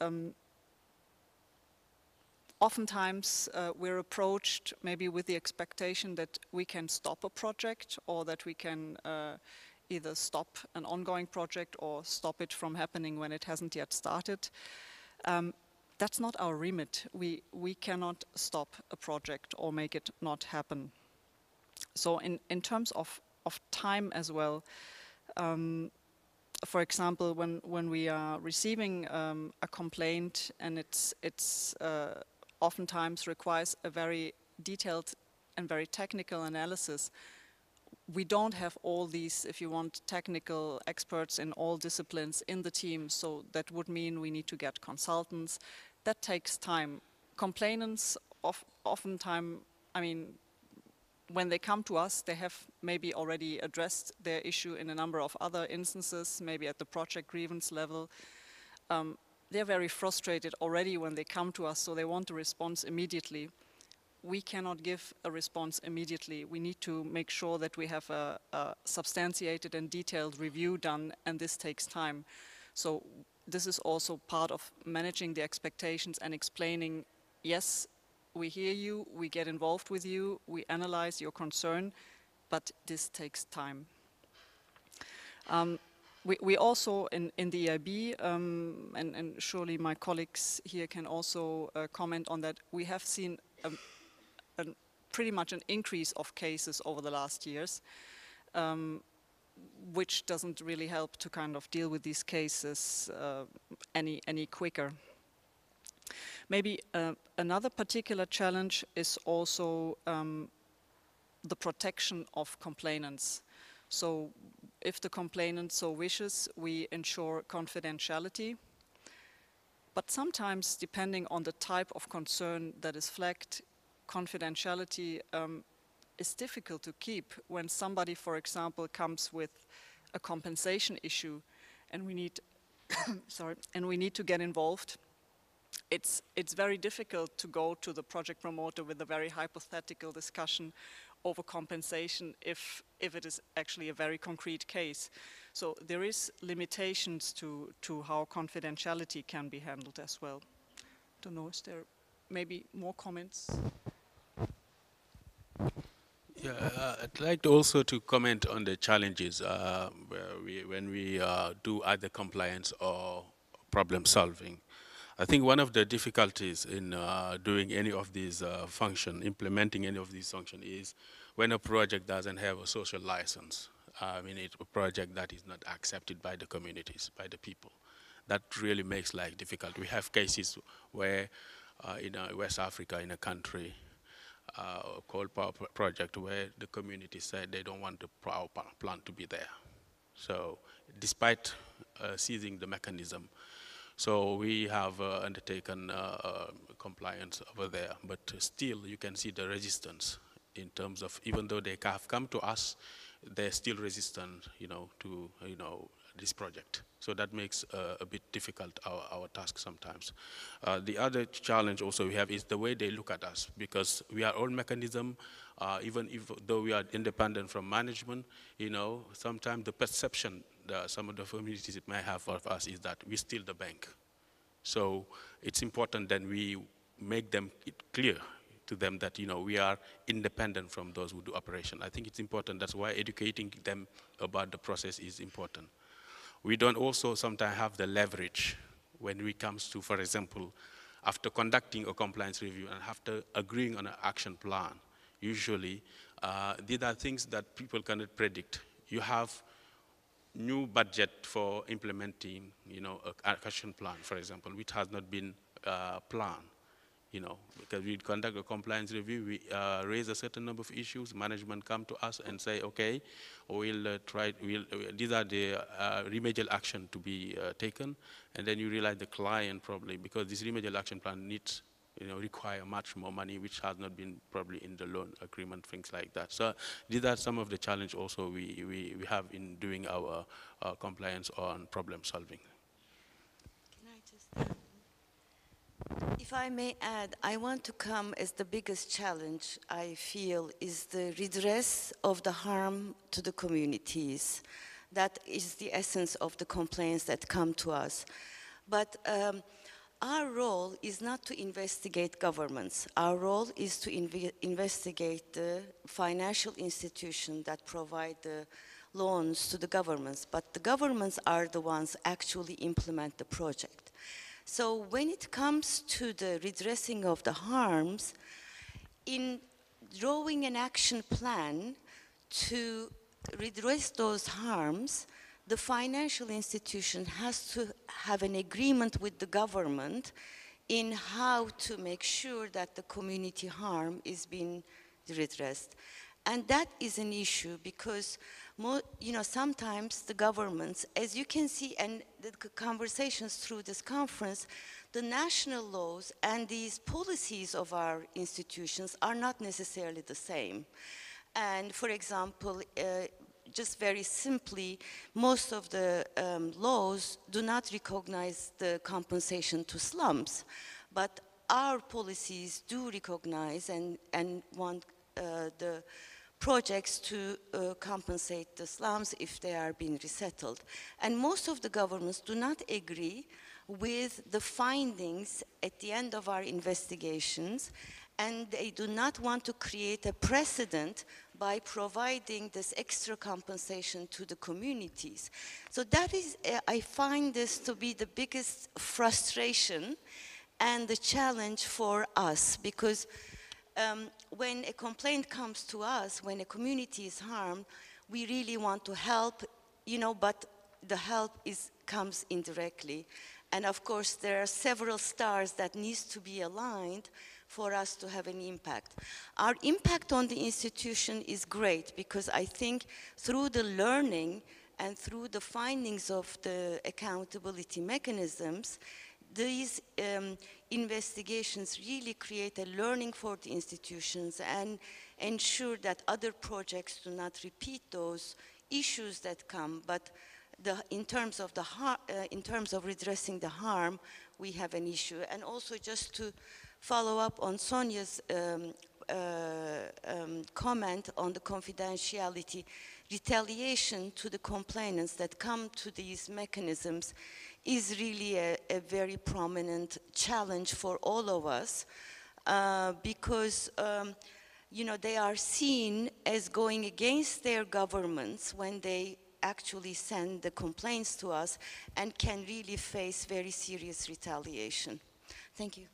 oftentimes we're approached maybe with the expectation that we can stop a project, or that we can either stop an ongoing project or stop it from happening when it hasn't yet started. That's not our remit. We cannot stop a project or make it not happen. So in terms of time as well, for example, when we are receiving a complaint and it's oftentimes requires a very detailed and very technical analysis, we don't have all these, if you want, technical experts in all disciplines in the team, so that would mean we need to get consultants. That takes time. Complainants oftentimes, I mean, when they come to us, they have maybe already addressed their issue in a number of other instances, maybe at the project grievance level. They're very frustrated already when they come to us, so they want a response immediately. We cannot give a response immediately. We need to make sure that we have a substantiated and detailed review done, and this takes time. So this is also part of managing the expectations and explaining, yes, we hear you, we get involved with you, we analyze your concern, but this takes time. We also, in the EIB, and surely my colleagues here can also comment on that, we have seen pretty much an increase of cases over the last years, which doesn't really help to kind of deal with these cases any quicker. Maybe another particular challenge is also the protection of complainants. So if the complainant so wishes, we ensure confidentiality. But sometimes, depending on the type of concern that is flagged, confidentiality is difficult to keep when somebody, for example, comes with a compensation issue, and we need, sorry, and we need to get involved. It's very difficult to go to the project promoter with a very hypothetical discussion over compensation if it is actually a very concrete case. So there is limitations to how confidentiality can be handled as well. Don't know, is there maybe more comments? Yeah, I'd like also to comment on the challenges when we do either compliance or problem solving. I think one of the difficulties in doing any of these implementing any of these functions is when a project doesn't have a social license. I mean, it's a project that is not accepted by the communities, by the people. That really makes life difficult. We have cases where in West Africa, in a country, coal power project where the community said they don't want the power plant to be there. So despite seizing the mechanism, so we have undertaken compliance over there, but still you can see the resistance in terms of, even though they have come to us, they're still resistant, to, this project. So that makes a bit difficult our task sometimes. The other challenge also we have is the way they look at us, because we are own mechanism, even though we are independent from management, sometimes the perception that some of the communities may have of us is that we're still the bank. So it's important that we make them clear to them that we are independent from those who do operation. I think it's important. That's why educating them about the process is important. We don't also sometimes have the leverage when it comes to, for example, after conducting a compliance review and after agreeing on an action plan. Usually, these are things that people cannot predict. You have new budget for implementing, an action plan, for example, which has not been planned. Because we conduct a compliance review, we raise a certain number of issues, management come to us and say, okay, we'll these are the remedial action to be taken, and then you realize the client probably, because this remedial action plan needs, require much more money, which has not been probably in the loan agreement, things like that. So these are some of the challenge also we have in doing our compliance on problem solving. Can I just... If I may add, I want to come as the biggest challenge I feel is the redress of the harm to the communities. That is the essence of the complaints that come to us. But our role is not to investigate governments. Our role is to investigate the financial institutions that provide the loans to the governments. But the governments are the ones actually implement the project. So when it comes to the redressing of the harms, in drawing an action plan to redress those harms, the financial institution has to have an agreement with the government in how to make sure that the community harm is being redressed. And that is an issue because sometimes the governments, as you can see, and the conversations through this conference, the national laws and these policies of our institutions are not necessarily the same. And for example, just very simply, most of the laws do not recognize the compensation to slums, but our policies do recognize and want the projects to compensate the slums if they are being resettled. And most of the governments do not agree with the findings at the end of our investigations, and they do not want to create a precedent by providing this extra compensation to the communities. So that is, I find this to be the biggest frustration and the challenge for us, because when a complaint comes to us, when a community is harmed, we really want to help, but the help comes indirectly. And of course, there are several stars that needs to be aligned for us to have an impact. Our impact on the institution is great because I think through the learning and through the findings of the accountability mechanisms, these investigations really create a learning for the institutions and ensure that other projects do not repeat those issues that come, but in terms of redressing the harm, we have an issue. And also, just to follow up on Sonja's comment on the confidentiality, retaliation to the complainants that come to these mechanisms is really a very prominent challenge for all of us, because you know, they are seen as going against their governments when they actually send the complaints to us, and can really face very serious retaliation. Thank you.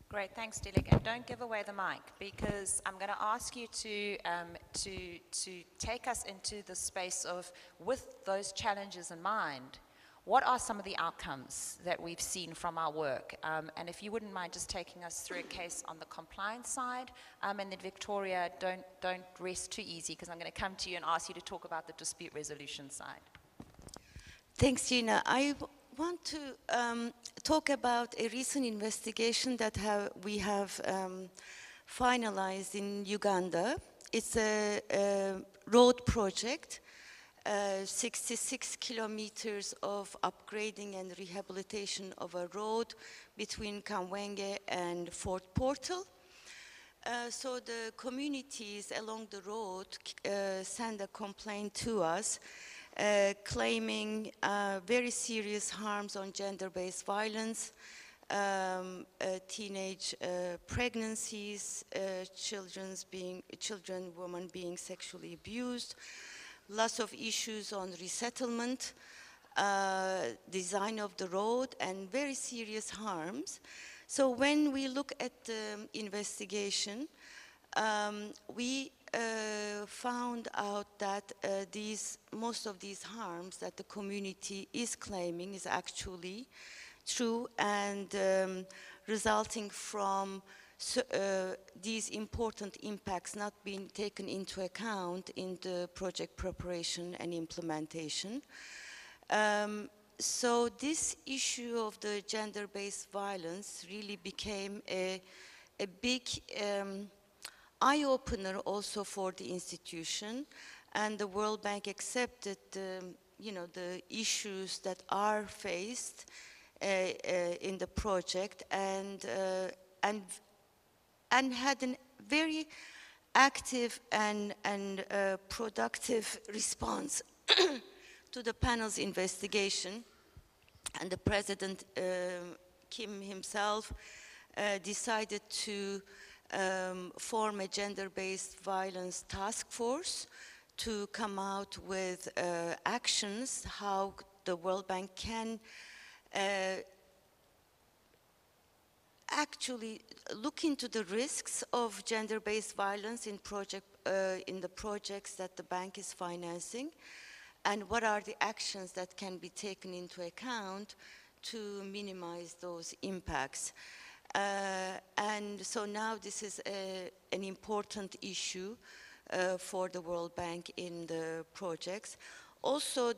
Great, thanks, Dilek. And don't give away the mic, because I'm going to ask you to take us into the space of, with those challenges in mind, what are some of the outcomes that we've seen from our work? And if you wouldn't mind just taking us through a case on the compliance side, and then Victoria, don't rest too easy, because I'm going to come to you and ask you to talk about the dispute resolution side. Thanks, Gina. I want to talk about a recent investigation that we have finalized in Uganda. It's a road project, 66 kilometers of upgrading and rehabilitation of a road between Kamwenge and Fort Portal. So the communities along the road send a complaint to us, claiming very serious harms on gender-based violence, teenage pregnancies, women being sexually abused, lots of issues on resettlement, design of the road, and very serious harms. So when we look at the investigation, we found out that most of these harms that the community is claiming is actually true, and resulting from these important impacts not being taken into account in the project preparation and implementation. So this issue of the gender-based violence really became a big eye-opener also for the institution, and the World Bank accepted the issues that are faced in the project, and had a very active and productive response to the panel's investigation. And the President, Kim himself, decided to form a gender-based violence task force to come out with actions, how the World Bank can actually look into the risks of gender-based violence in the projects that the bank is financing, and what are the actions that can be taken into account to minimize those impacts. And so now this is an important issue for the World Bank in the projects. Also,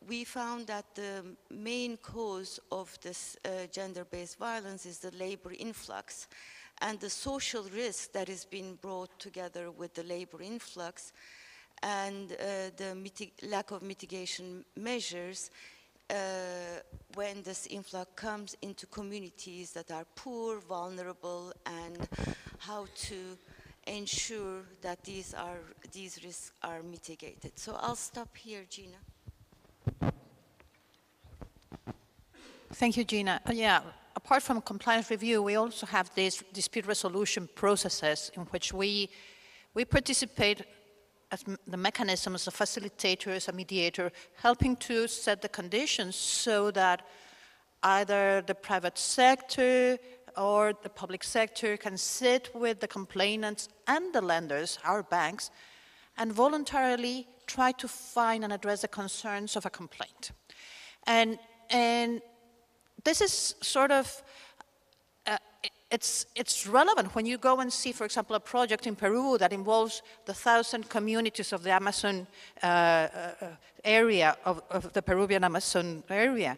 we found that the main cause of this gender-based violence is the labor influx, and the social risk that is being brought together with the labor influx, and the lack of mitigation measures when this influx comes into communities that are poor, vulnerable, and how to ensure that these risks are mitigated. So I'll stop here, Gina. Thank you, Gina. Yeah, apart from compliance review, we also have these dispute resolution processes in which we participate as the mechanism, as a facilitator, as a mediator, helping to set the conditions so that either the private sector or the public sector can sit with the complainants and the lenders, our banks, and voluntarily try to find and address the concerns of a complaint. And this is sort of, it's relevant when you go and see, for example, a project in Peru that involves the 1,000 communities of the Amazon area, of the Peruvian Amazon area.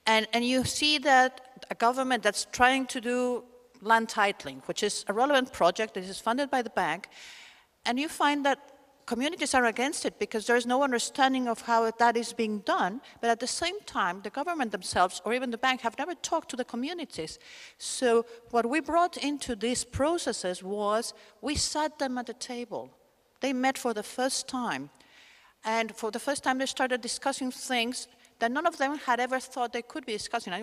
And you see that a government that's trying to do land titling, which is a relevant project that is funded by the bank, and you find that communities are against it because there's no understanding of how that is being done, but at the same time, the government themselves or even the bank have never talked to the communities. So what we brought into these processes was we sat them at the table. They met for the first time. And for the first time, they started discussing things that none of them had ever thought they could be discussing.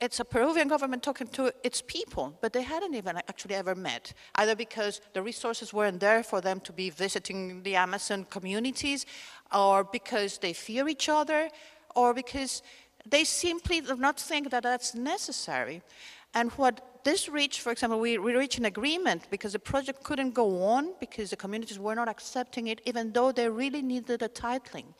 It's a Peruvian government talking to its people, but they hadn't even actually ever met, either because the resources weren't there for them to be visiting the Amazon communities, or because they fear each other, or because they simply do not think that that's necessary. And what this reached, for example, we reached an agreement because the project couldn't go on because the communities were not accepting it, even though they really needed a titling.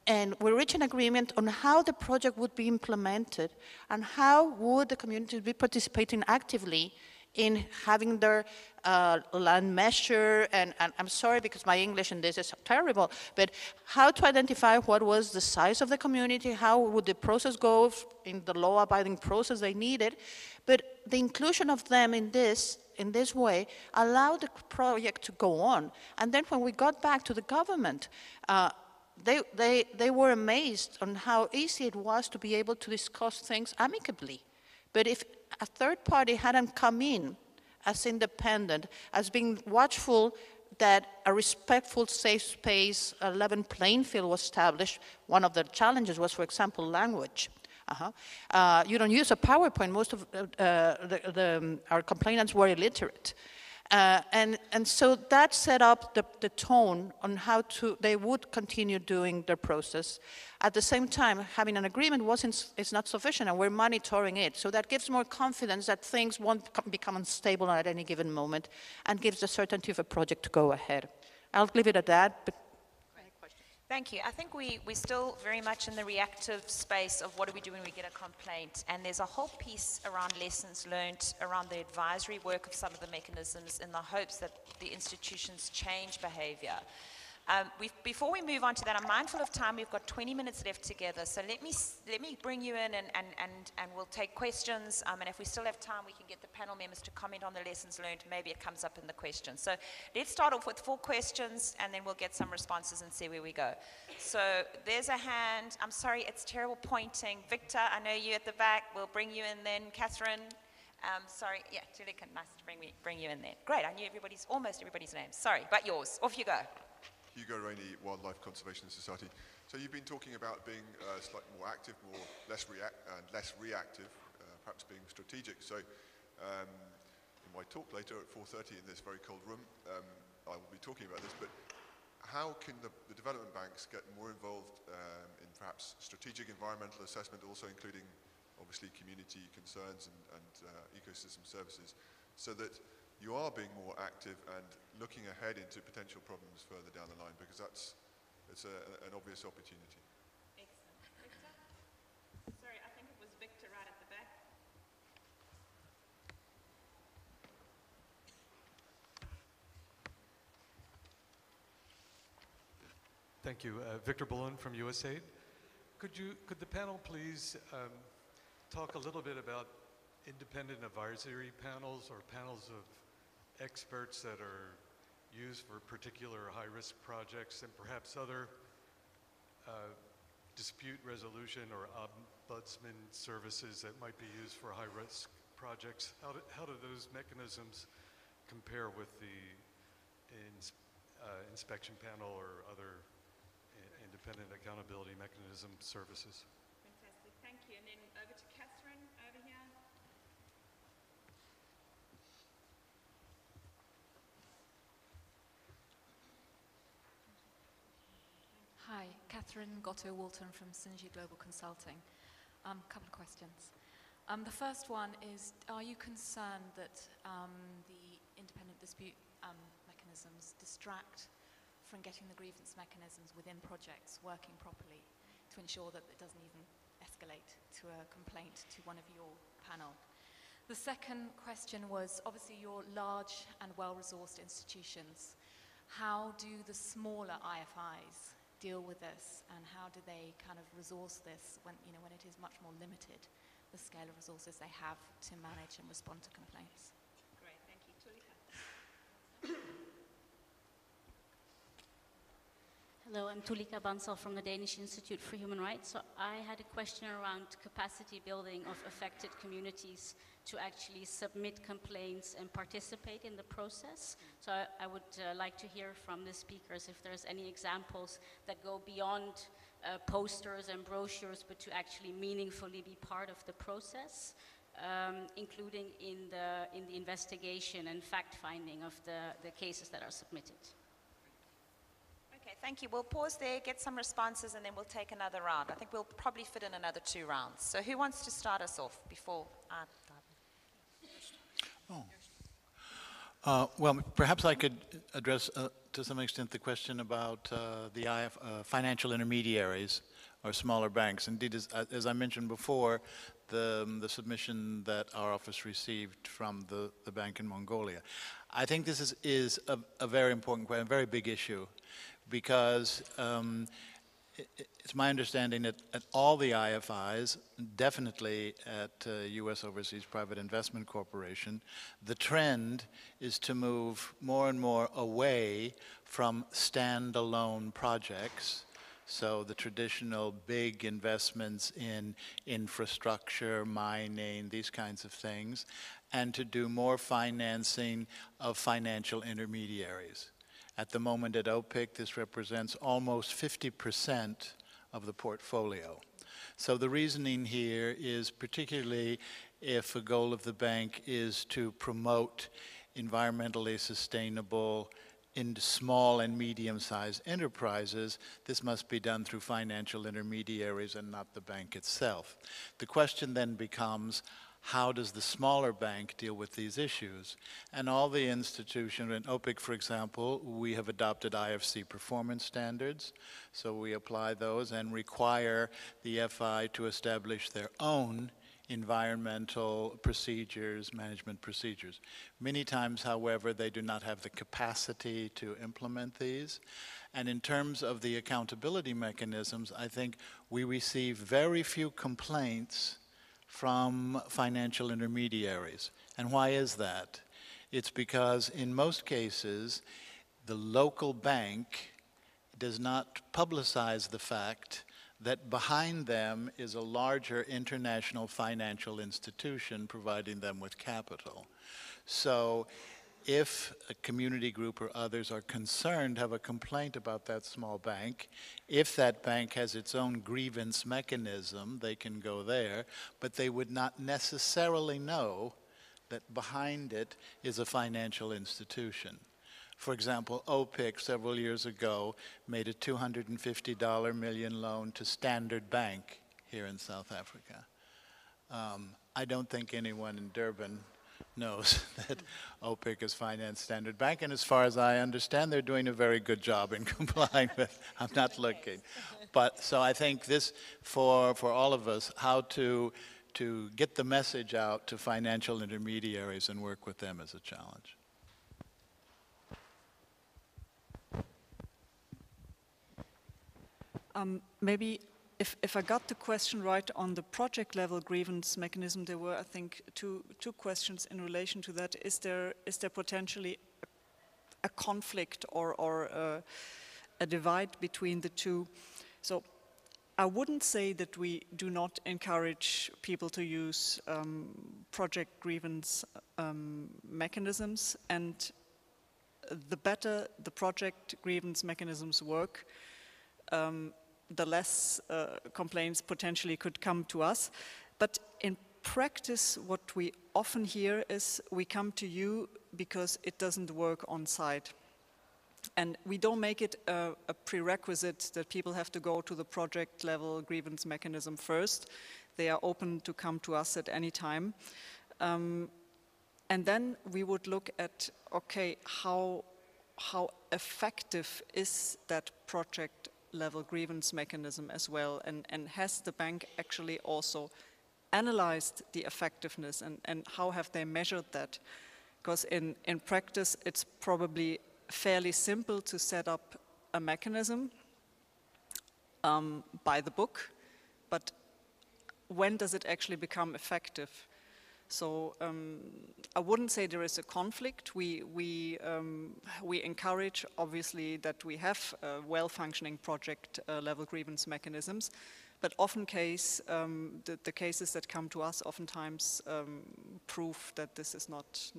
And we reached an agreement on how the project would be implemented and how would the communities be participating actively in having their land measure, and I'm sorry because my English in this is terrible, but how to identify what was the size of the community, how would the process go in the law-abiding process they needed, but the inclusion of them in this way allowed the project to go on. And then when we got back to the government, they were amazed on how easy it was to be able to discuss things amicably. But if a third party hadn't come in as independent, as being watchful that a respectful, safe space, a level playing field was established, one of the challenges was, for example, language. You don't use a PowerPoint. Most of our complainants were illiterate. And so that set up the tone on how they would continue doing their process. At the same time, having an agreement is not sufficient, and we're monitoring it. So that gives more confidence that things won't become unstable at any given moment, and gives the certainty of a project to go ahead. I'll leave it at that. But thank you. I think we're still very much in the reactive space of what do we do when we get a complaint. And there's a whole piece around lessons learned, around the advisory work of some of the mechanisms in the hopes that the institutions change behavior. Before we move on to that, I'm mindful of time. We've got 20 minutes left together. So let me bring you in and we'll take questions. And if we still have time, we can get the panel members to comment on the lessons learned. Maybe it comes up in the questions. So let's start off with 4 questions, and then we'll get some responses and see where we go. So there's a hand. I'm sorry, it's terrible pointing. Victor, I know you at the back. We'll bring you in then. Catherine. Sorry, yeah, Dilek, nice to bring you in there. Great, I knew almost everybody's name. Sorry, but yours. Off you go. Hugo Rainey, Wildlife Conservation Society. So you've been talking about being slightly more active, less reactive, perhaps being strategic. So in my talk later at 4:30 in this very cold room, I will be talking about this, but how can the development banks get more involved in perhaps strategic environmental assessment, also including obviously community concerns and ecosystem services, so that you are being more active and looking ahead into potential problems further down the line, because it's an obvious opportunity. Excellent. Victor? Sorry, I think it was Victor right at the back. Thank you. Victor Bullen from USAID. Could the panel please talk a little bit about independent advisory panels or panels of experts that are used for particular high-risk projects and perhaps other dispute resolution or ombudsman services that might be used for high-risk projects? How do those mechanisms compare with the inspection panel or other independent accountability mechanism services? Fantastic, thank you. And then over to Catherine over here. Hi, Catherine Gotto-Walton from Synergy Global Consulting. A couple of questions. The first one is, are you concerned that the independent dispute mechanisms distract from getting the grievance mechanisms within projects working properly to ensure that it doesn't even escalate to a complaint to one of your panel? The second question was, obviously you're large and well-resourced institutions. How do the smaller IFIs deal with this, and how do they kind of resource this when it is much more limited, the scale of resources they have to manage and respond to complaints? Great, thank you. Tulika. Hello, I'm Tulika Bansal from the Danish Institute for Human Rights. So I had a question around capacity building of affected communities to actually submit complaints and participate in the process. So I would like to hear from the speakers if there's any examples that go beyond posters and brochures, but to actually meaningfully be part of the process, including in the investigation and fact-finding of the cases that are submitted. Okay, thank you. We'll pause there, get some responses, and then we'll take another round. I think we'll probably fit in another 2 rounds. So who wants to start us off before I well, perhaps I could address to some extent the question about the financial intermediaries or smaller banks. Indeed, as I mentioned before, the submission that our office received from the bank in Mongolia. I think this is a very important question, a very big issue, because it's my understanding that at all the IFIs, definitely at U.S. Overseas Private Investment Corporation, the trend is to move more and more away from standalone projects. So the traditional big investments in infrastructure, mining, these kinds of things, and to do more financing of financial intermediaries. At the moment at OPIC, this represents almost 50% of the portfolio. So the reasoning here is particularly if a goal of the bank is to promote environmentally sustainable in small and medium-sized enterprises, this must be done through financial intermediaries and not the bank itself. The question then becomes, how does the smaller bank deal with these issues? And all the institutions, in OPIC, for example, we have adopted IFC performance standards. So we apply those and require the FI to establish their own environmental procedures, management procedures. Many times, however, they do not have the capacity to implement these. And in terms of the accountability mechanisms, I think we receive very few complaints from financial intermediaries. And why is that? It's because in most cases, the local bank does not publicize the fact that behind them is a larger international financial institution providing them with capital. So if a community group or others are concerned, have a complaint about that small bank, if that bank has its own grievance mechanism, they can go there, but they would not necessarily know that behind it is a financial institution. For example, OPIC several years ago made a $250 million loan to Standard Bank here in South Africa. I don't think anyone in Durban knows that OPIC has financed Standard Bank, and as far as I understand, they're doing a very good job in complying with. I'm not looking, but so I think this for all of us, how to get the message out to financial intermediaries and work with them is a challenge. Maybe if I got the question right on the project level grievance mechanism, there were, I think, two questions in relation to that. Is there potentially a conflict or a divide between the two? So I wouldn't say that we do not encourage people to use project grievance mechanisms, and the better the project grievance mechanisms work, the less complaints potentially could come to us. But in practice, what we often hear is we come to you because it doesn't work on site. And we don't make it a prerequisite that people have to go to the project level grievance mechanism first. They are open to come to us at any time. And then we would look at, okay, how effective is that project level grievance mechanism as well, and has the bank actually also analyzed the effectiveness, and how have they measured that? Because in practice it's probably fairly simple to set up a mechanism by the book, but when does it actually become effective? So I wouldn't say there is a conflict. We encourage, obviously, that we have well-functioning project-level grievance mechanisms, but often the cases that come to us oftentimes prove that this is not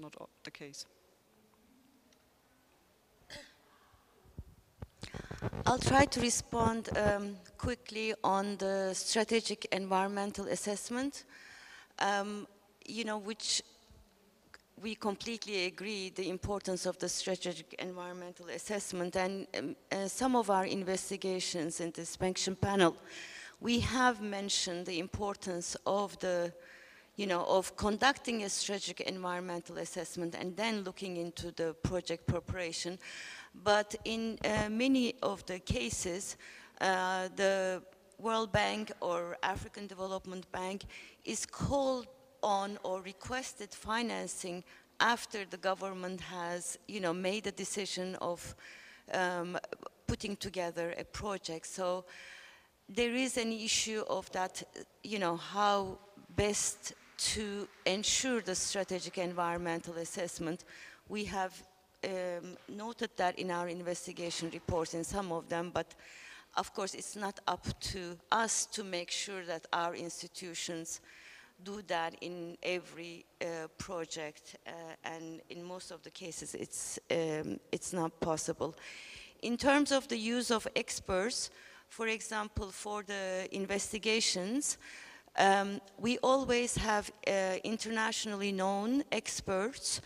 the case. I'll try to respond quickly on the strategic environmental assessment, which we completely agree the importance of the strategic environmental assessment, and some of our investigations in the inspection panel, we have mentioned the importance of of conducting a strategic environmental assessment and then looking into the project preparation. But in many of the cases, the World Bank or African Development Bank is called on or requested financing after the government has, made a decision of putting together a project. So there is an issue of that, how best to ensure the strategic environmental assessment. We have noted that in our investigation reports in some of them, but of course it's not up to us to make sure that our institutions do that in every project, and in most of the cases it's not possible. In terms of the use of experts, for example, for the investigations, we always have internationally known experts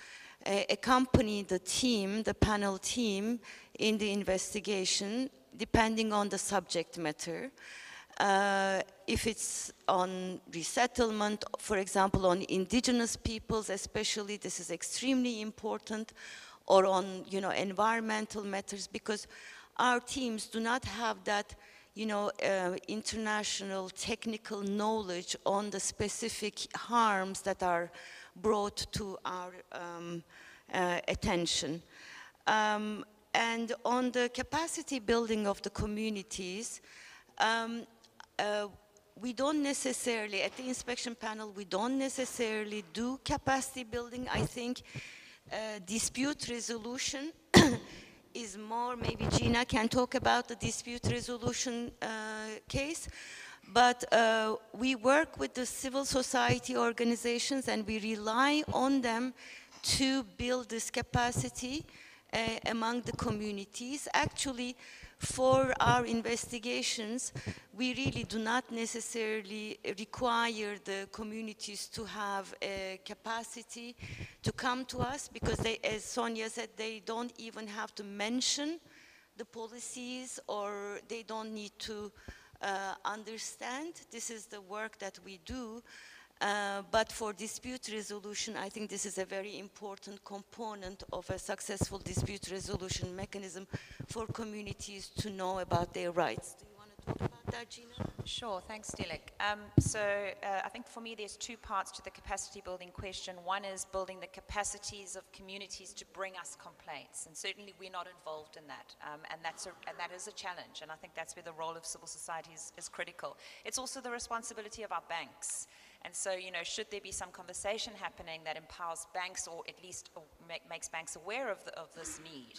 accompany the team, the panel team, in the investigation, depending on the subject matter. If it's on resettlement, for example, on indigenous peoples especially, this is extremely important, or on, environmental matters, because our teams do not have that, international technical knowledge on the specific harms that are brought to our attention. And on the capacity building of the communities, we don't necessarily, at the inspection panel, we don't necessarily do capacity building. I think dispute resolution is more, maybe Gina can talk about the dispute resolution case, but we work with the civil society organizations and we rely on them to build this capacity among the communities. Actually, for our investigations, we really do not necessarily require the communities to have a capacity to come to us, because they, as Sonja said, they don't even have to mention the policies, or they don't need to understand. This is the work that we do. But for dispute resolution, I think this is a very important component of a successful dispute resolution mechanism for communities to know about their rights. Do you want to talk about that, Gina? Sure, thanks, Dilek. So I think for me there's two parts to the capacity building question. One is building the capacities of communities to bring us complaints, and certainly we're not involved in that, and that is a challenge, and I think that's where the role of civil society is critical. It's also the responsibility of our banks. And so, should there be some conversation happening that empowers banks, or at least makes banks aware of this need.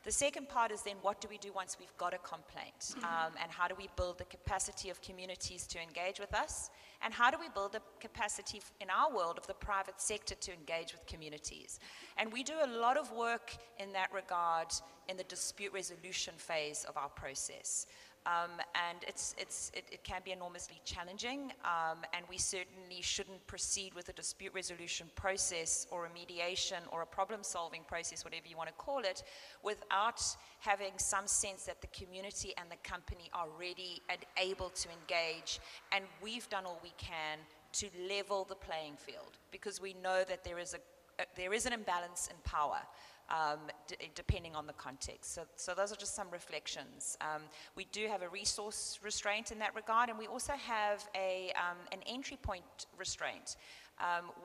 The second part is then, what do we do once we've got a complaint? And how do we build the capacity of communities to engage with us? And how do we build the capacity in our world of the private sector to engage with communities? And we do a lot of work in that regard in the dispute resolution phase of our process. And it can be enormously challenging, and we certainly shouldn't proceed with a dispute resolution process or a mediation or a problem-solving process, whatever you want to call it, without having some sense that the community and the company are ready and able to engage, and we've done all we can to level the playing field, because we know that there is an imbalance in power. Depending on the context. So those are just some reflections. We do have a resource restraint in that regard, and we also have an entry point restraint.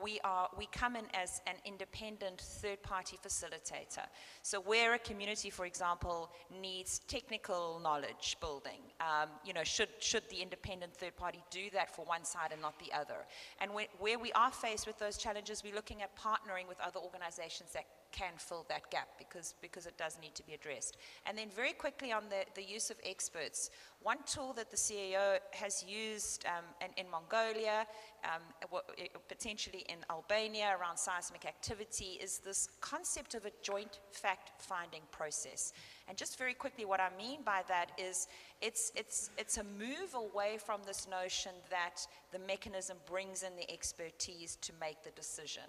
we come in as an independent third-party facilitator. So where a community, for example, needs technical knowledge building, should the independent third party do that for one side and not the other? And where we are faced with those challenges, we're looking at partnering with other organizations that can fill that gap because it does need to be addressed. And then very quickly on the use of experts, one tool that the CEO has used in Mongolia, potentially in Albania around seismic activity, is this concept of a joint fact-finding process. And just very quickly, what I mean by that is it's a move away from this notion that the mechanism brings in the expertise to make the decision.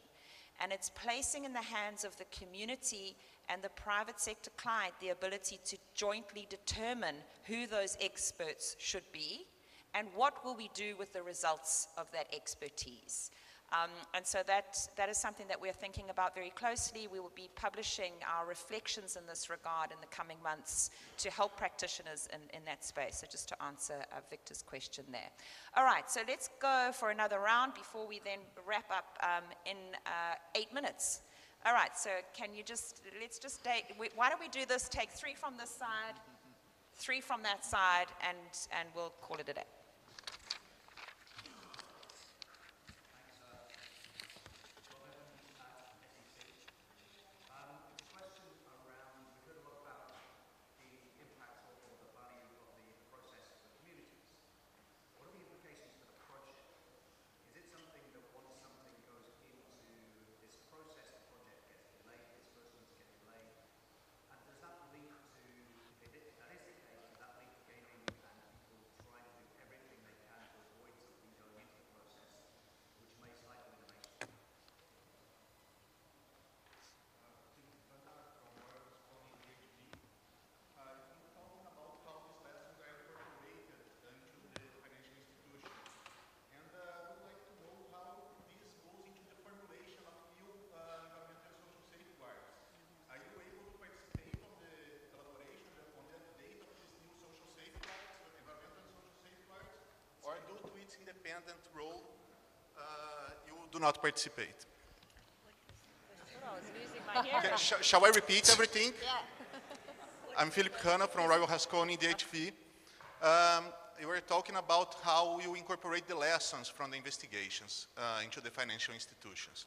And it's placing in the hands of the community and the private sector client the ability to jointly determine who those experts should be and what will we do with the results of that expertise. And so that is something that we're thinking about very closely. We will be publishing our reflections in this regard in the coming months to help practitioners in that space. So just to answer Victor's question there. All right, so let's go for another round before we then wrap up in 8 minutes. All right, so let's just date, why don't we do this, take 3 from this side, 3 from that side, and we'll call it a day. Independent role, you do not participate. Shall I repeat everything? Yeah. I'm Philip Hanna from Royal Haskoning, DHV. You were talking about how you incorporate the lessons from the investigations into the financial institutions.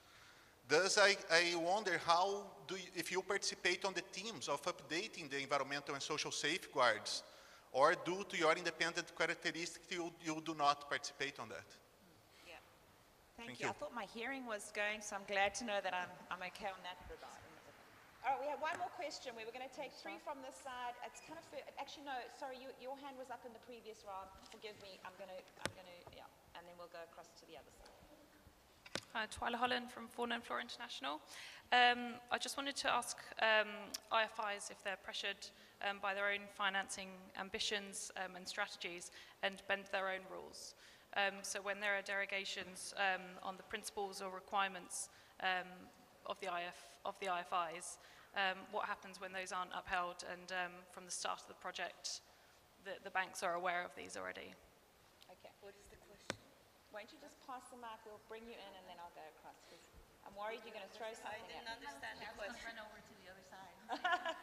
Thus, I wonder how if you participate on the teams of updating the environmental and social safeguards, or due to your independent characteristics, you do not participate on that? Yeah. Thank you. I thought my hearing was going, so I'm glad to know that I'm okay on that regard. All right, we have one more question. We were going to take 3 from this side. It's kind of, actually no, sorry, your hand was up in the previous round. Forgive me. I'm gonna, yeah, and then we'll go across to the other side. Hi, Twyla Holland from Fauna and Flora International. I just wanted to ask IFIs if they're pressured by their own financing ambitions and strategies and bend their own rules. So when there are derogations on the principles or requirements of the IFIs, what happens when those aren't upheld and from the start of the project the banks are aware of these already? Okay, what is the question? Why don't you just pass the mic, we'll bring you in and then I'll go across. I'm worried you're going to throw something at me. I didn't understand the question. Run over to the other side.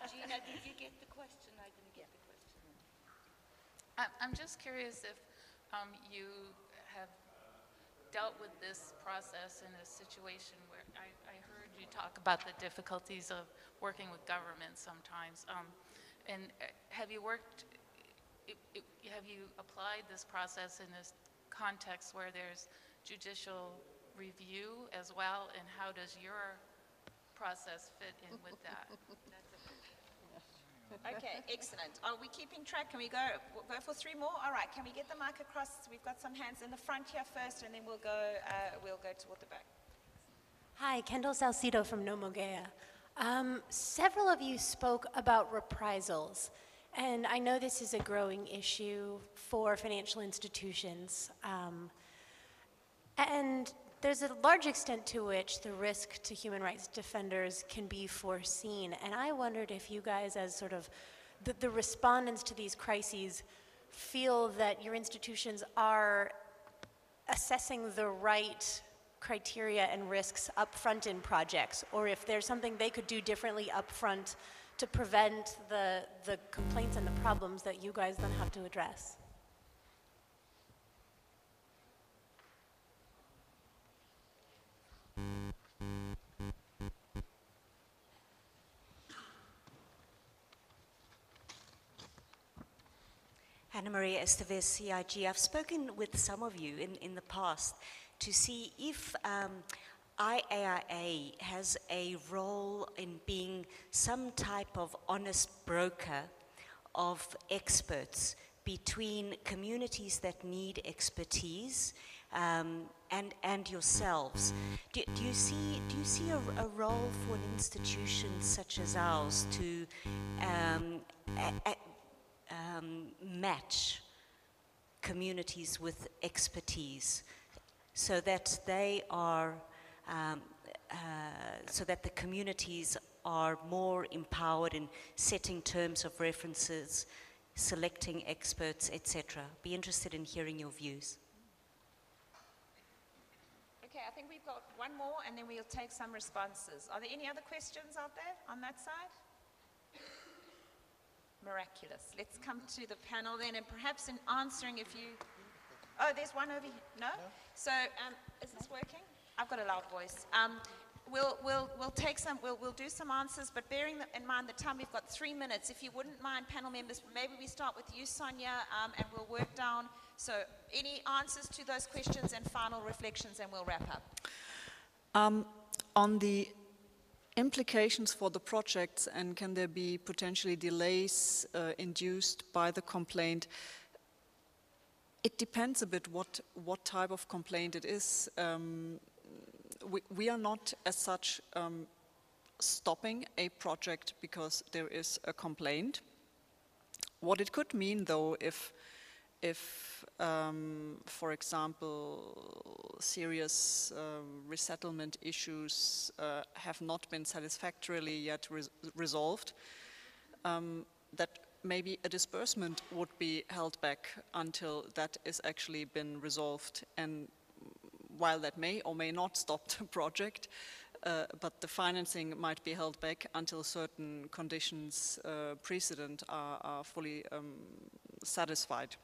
Gina, did you get the question? I didn't get the question. I'm just curious if you have dealt with this process in a situation where I heard you talk about the difficulties of working with government sometimes. And have you applied this process in this context where there's judicial review as well, and how does your process fit in with that? Okay, excellent. Are we keeping track? Can we go for 3 more? All right, can we get the mic across? We've got some hands in the front here first, and then we'll go toward the back. Hi, Kendall Salcido from Nomogea. Several of you spoke about reprisals, and I know this is a growing issue for financial institutions. And there's a large extent to which the risk to human rights defenders can be foreseen. And I wondered if you guys, as sort of the respondents to these crises, feel that your institutions are assessing the right criteria and risks up front in projects, or if there's something they could do differently up front to prevent the complaints and the problems that you guys then have to address. Anna Maria Estevez, CIG. I've spoken with some of you in the past to see if IAIA has a role in being some type of honest broker of experts between communities that need expertise and yourselves. Do you see a role for an institution such as ours to match communities with expertise so that they are so that the communities are more empowered in setting terms of references, selecting experts, etc. Be interested in hearing your views. Okay, I think we've got one more and then we'll take some responses. Are there any other questions out there on that side? Miraculous. Let's come to the panel then, and perhaps in answering if you... Oh, there's one over here. No? So, is this working? I've got a loud voice. We'll take some, we'll do some answers, but bearing in mind the time, we've got 3 minutes. If you wouldn't mind, panel members, maybe we start with you, Sonja, and we'll work down. So, any answers to those questions and final reflections, and we'll wrap up. On the implications for the projects, and can there be potentially delays induced by the complaint? It depends a bit what type of complaint it is. We are not as such stopping a project because there is a complaint. What it could mean though, if for example, serious resettlement issues have not been satisfactorily yet resolved, that maybe a disbursement would be held back until that is actually been resolved. And while that may or may not stop the project, but the financing might be held back until certain conditions precedent are fully satisfied.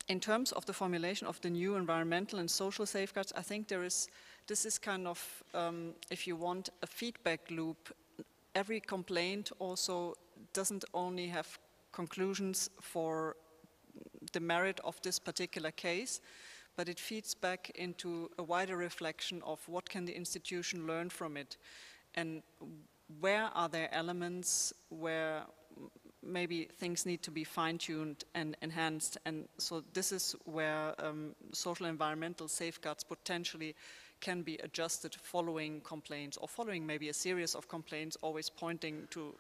In terms of the formulation of the new environmental and social safeguards, I think this is kind of, if you want, a feedback loop. Every complaint also doesn't only have conclusions for the merit of this particular case, but it feeds back into a wider reflection of what can the institution learn from it, and where are there elements where maybe things need to be fine-tuned and enhanced. And so this is where social environmental safeguards potentially can be adjusted following complaints, or following maybe a series of complaints always pointing to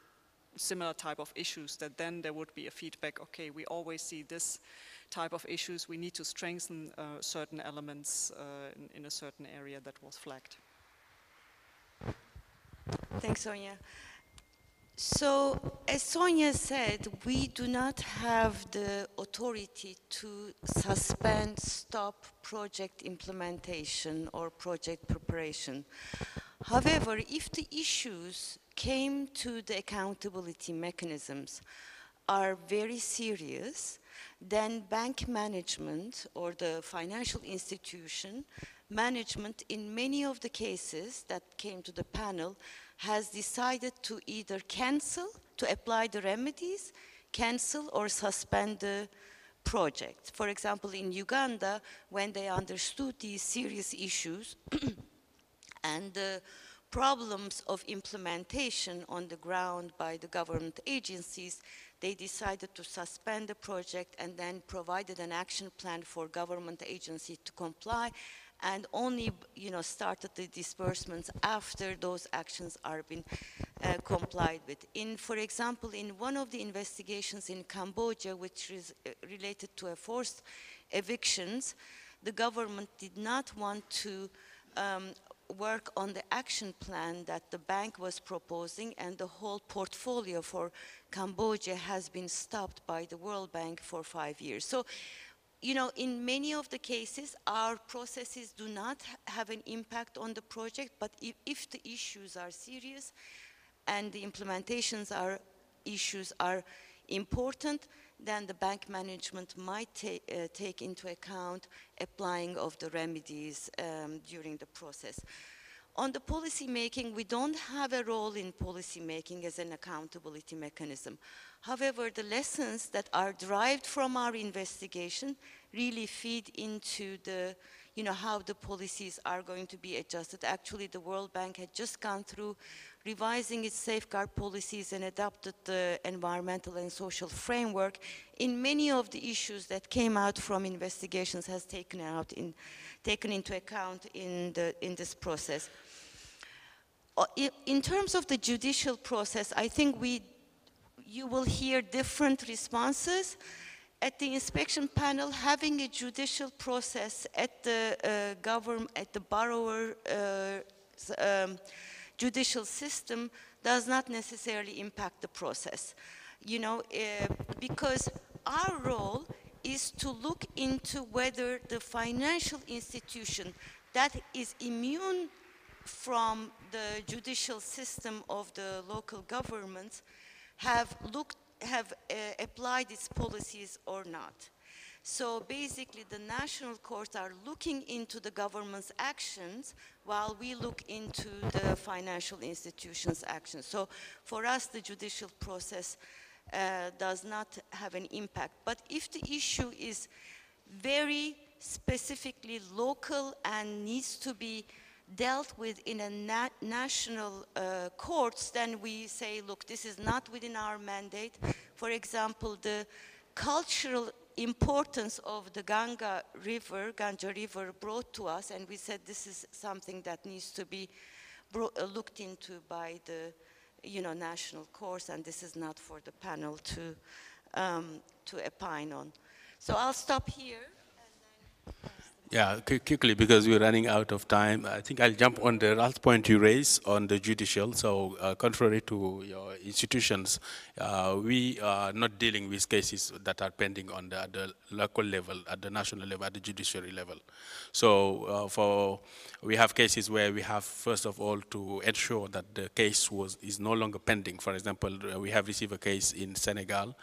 similar type of issues, that then there would be a feedback, okay, we always see this type of issues, we need to strengthen certain elements in a certain area that was flagged. Thanks, Sonja. So, as Sonja said, we do not have the authority to suspend, stop project implementation or project preparation. However, if the issues came to the accountability mechanisms are very serious, then bank management or the financial institution management in many of the cases that came to the panel has decided to either cancel, to apply the remedies, cancel or suspend the project. For example, in Uganda, when they understood these serious issues and the problems of implementation on the ground by the government agencies, they decided to suspend the project and then provided an action plan for government agencies to comply, and only started the disbursements after those actions are been complied with. For example, in one of the investigations in Cambodia, which is related to forced evictions, the government did not want to work on the action plan that the bank was proposing, and the whole portfolio for Cambodia has been stopped by the World Bank for 5 years. So you know, in many of the cases, our processes do not have an impact on the project, but if the issues are serious and the issues are important, then the bank management might take into account applying of the remedies during the process. On the policy making, we don't have a role in policy making as an accountability mechanism. However, the lessons that are derived from our investigation really feed into the, you know, how the policies are going to be adjusted. Actually, the World Bank had just gone through revising its safeguard policies and adopted the environmental and social framework. In many of the issues that came out from investigations has taken into account in this process. In terms of the judicial process, I think you will hear different responses. At the inspection panel, having a judicial process at the borrower judicial system does not necessarily impact the process, you know, because our role is to look into whether the financial institution that is immune from the judicial system of the local governments have applied its policies or not. So basically the national courts are looking into the government's actions while we look into the financial institutions' actions. So for us, the judicial process does not have an impact. But if the issue is very specifically local and needs to be dealt with in a national courts, then we say, look, this is not within our mandate. For example, the cultural importance of the Ganga River brought to us, and we said this is something that needs to be looked into by the, you know, national courts, and this is not for the panel to opine on. So I'll stop here. Yeah, quickly, because we're running out of time. I think I'll jump on the last point you raised on the judicial. So contrary to your institutions, we are not dealing with cases that are pending on the local level, at the national level, at the judiciary level. So we have cases where we have, first of all, to ensure that the case is no longer pending. For example, we have received a case in Senegal,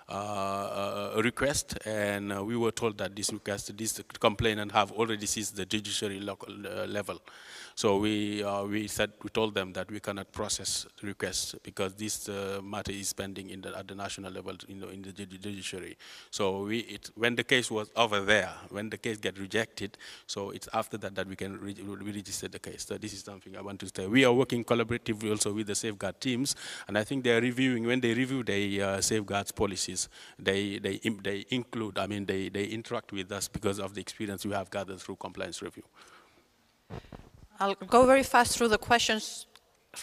a request, and we were told that this complainant have already seized the judiciary local level. So we told them that we cannot process the request because this matter is pending at the national level in the judiciary. So when the case was over there, when the case get rejected, so it's after that we can re-register the case. So this is something I want to say. We are working collaboratively also with the safeguard teams, and I think they are reviewing, when they review the safeguards policies, they include, I mean, they interact with us because of the experience we have gathered through compliance review. I'll go very fast through the questions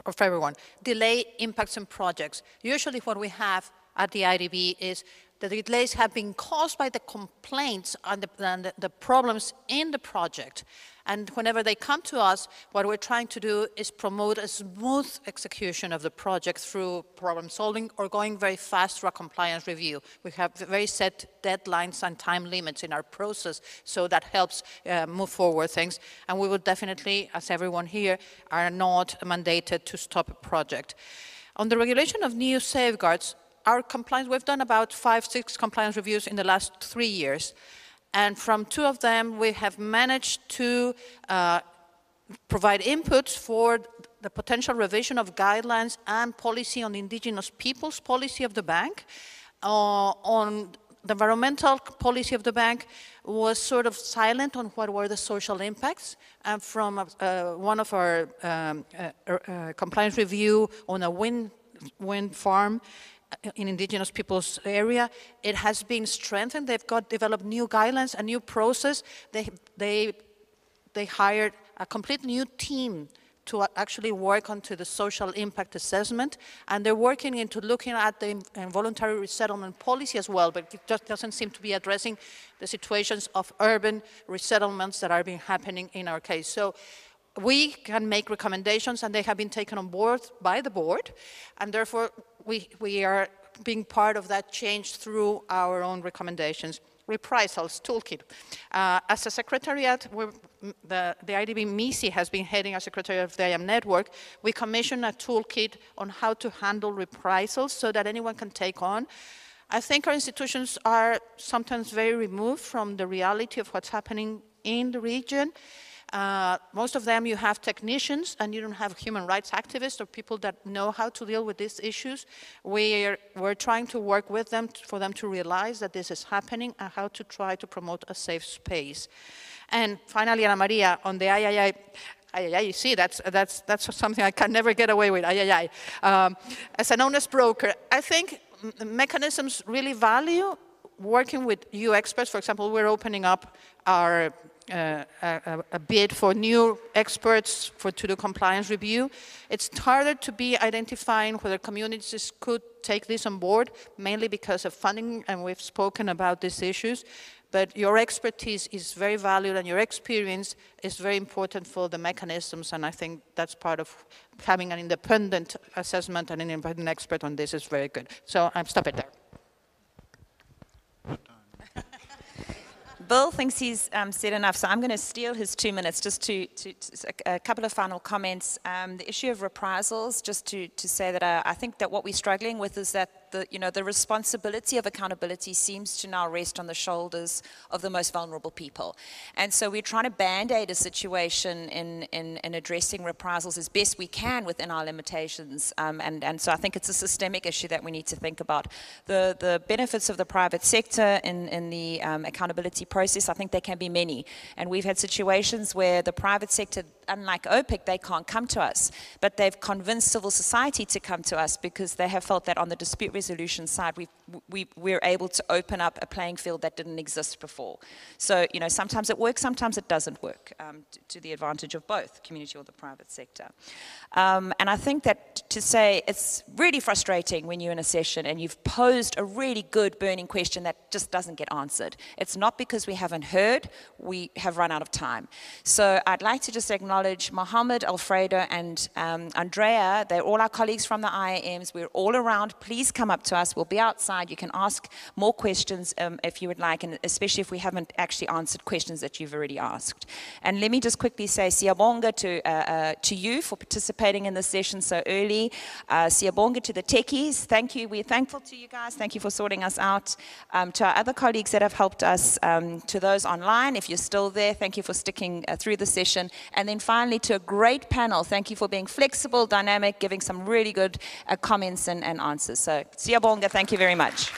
of everyone. Delay impacts on projects. Usually what we have at the IDB is that the delays have been caused by the complaints and the problems in the project. And whenever they come to us, what we're trying to do is promote a smooth execution of the project through problem solving or going very fast through a compliance review. We have very set deadlines and time limits in our process, so that helps move forward things. And we will definitely, as everyone here, are not mandated to stop a project. On the regulation of new safeguards, our compliance, we've done about 5-6 compliance reviews in the last 3 years. And from 2 of them, we have managed to provide inputs for the potential revision of guidelines and policy on the indigenous peoples policy of the bank. On the environmental policy of the bank was sort of silent on what were the social impacts. And from one of our compliance review on a wind farm in indigenous people's area, it has been strengthened. They've developed new guidelines, a new process. They hired a complete new team to actually work onto the social impact assessment, and they're working into looking at the involuntary resettlement policy as well, but it just doesn't seem to be addressing the situations of urban resettlements that are happening in our case. So we can make recommendations, and they have been taken on board by the board, and therefore we are being part of that change through our own recommendations. reprisals toolkit. As a secretariat, the IDB MICI has been heading our secretariat of the IAM network. We commissioned a toolkit on how to handle reprisals so that anyone can take on. I think our institutions are sometimes very removed from the reality of what's happening in the region. Most of them, you have technicians and you don't have human rights activists or people that know how to deal with these issues. We're trying to work with them for them to realize that this is happening and how to try to promote a safe space. And finally, Ana Maria, on the III, you see, that's something I can never get away with, III. As an honest broker, I think mechanisms really value working with you experts. For example, we're opening up our a bid for new experts to do compliance review. It's harder to be identifying whether communities could take this on board, mainly because of funding, and we've spoken about these issues. But your expertise is very valued, and your experience is very important for the mechanisms, and I think that's part of having an independent assessment and an independent expert on this is very good. So I'm stopping there. Bill thinks he's said enough, so I'm going to steal his 2 minutes just to a couple of final comments. The issue of reprisals, just to say that I think that what we're struggling with is that the responsibility of accountability seems to now rest on the shoulders of the most vulnerable people. And so we're trying to band-aid a situation in addressing reprisals as best we can within our limitations. And so I think it's a systemic issue that we need to think about. The benefits of the private sector in the accountability process, I think there can be many. And we've had situations where the private sector, unlike OPIC, they can't come to us, but they've convinced civil society to come to us because they have felt that on the dispute resolution side, we're able to open up a playing field that didn't exist before. So, sometimes it works, sometimes it doesn't work, to the advantage of both community or the private sector. And I think that to say it's really frustrating when you're in a session and you've posed a really good burning question that just doesn't get answered. It's not because we haven't heard, we have run out of time. So I'd like to just acknowledge Mohammed, Alfredo, and Andrea. They're all our colleagues from the IAMs. We're all around. Please come up to us. We'll be outside. You can ask more questions if you would like, and especially if we haven't actually answered questions that you've already asked. And let me just quickly say siyabonga to you for participating in this session so early. Siyabonga to the techies. Thank you. We're thankful to you guys. Thank you for sorting us out. To our other colleagues that have helped us, to those online, if you're still there, thank you for sticking through the session. And then finally, to a great panel, thank you for being flexible, dynamic, giving some really good comments and answers. So, siyabonga, thank you very much.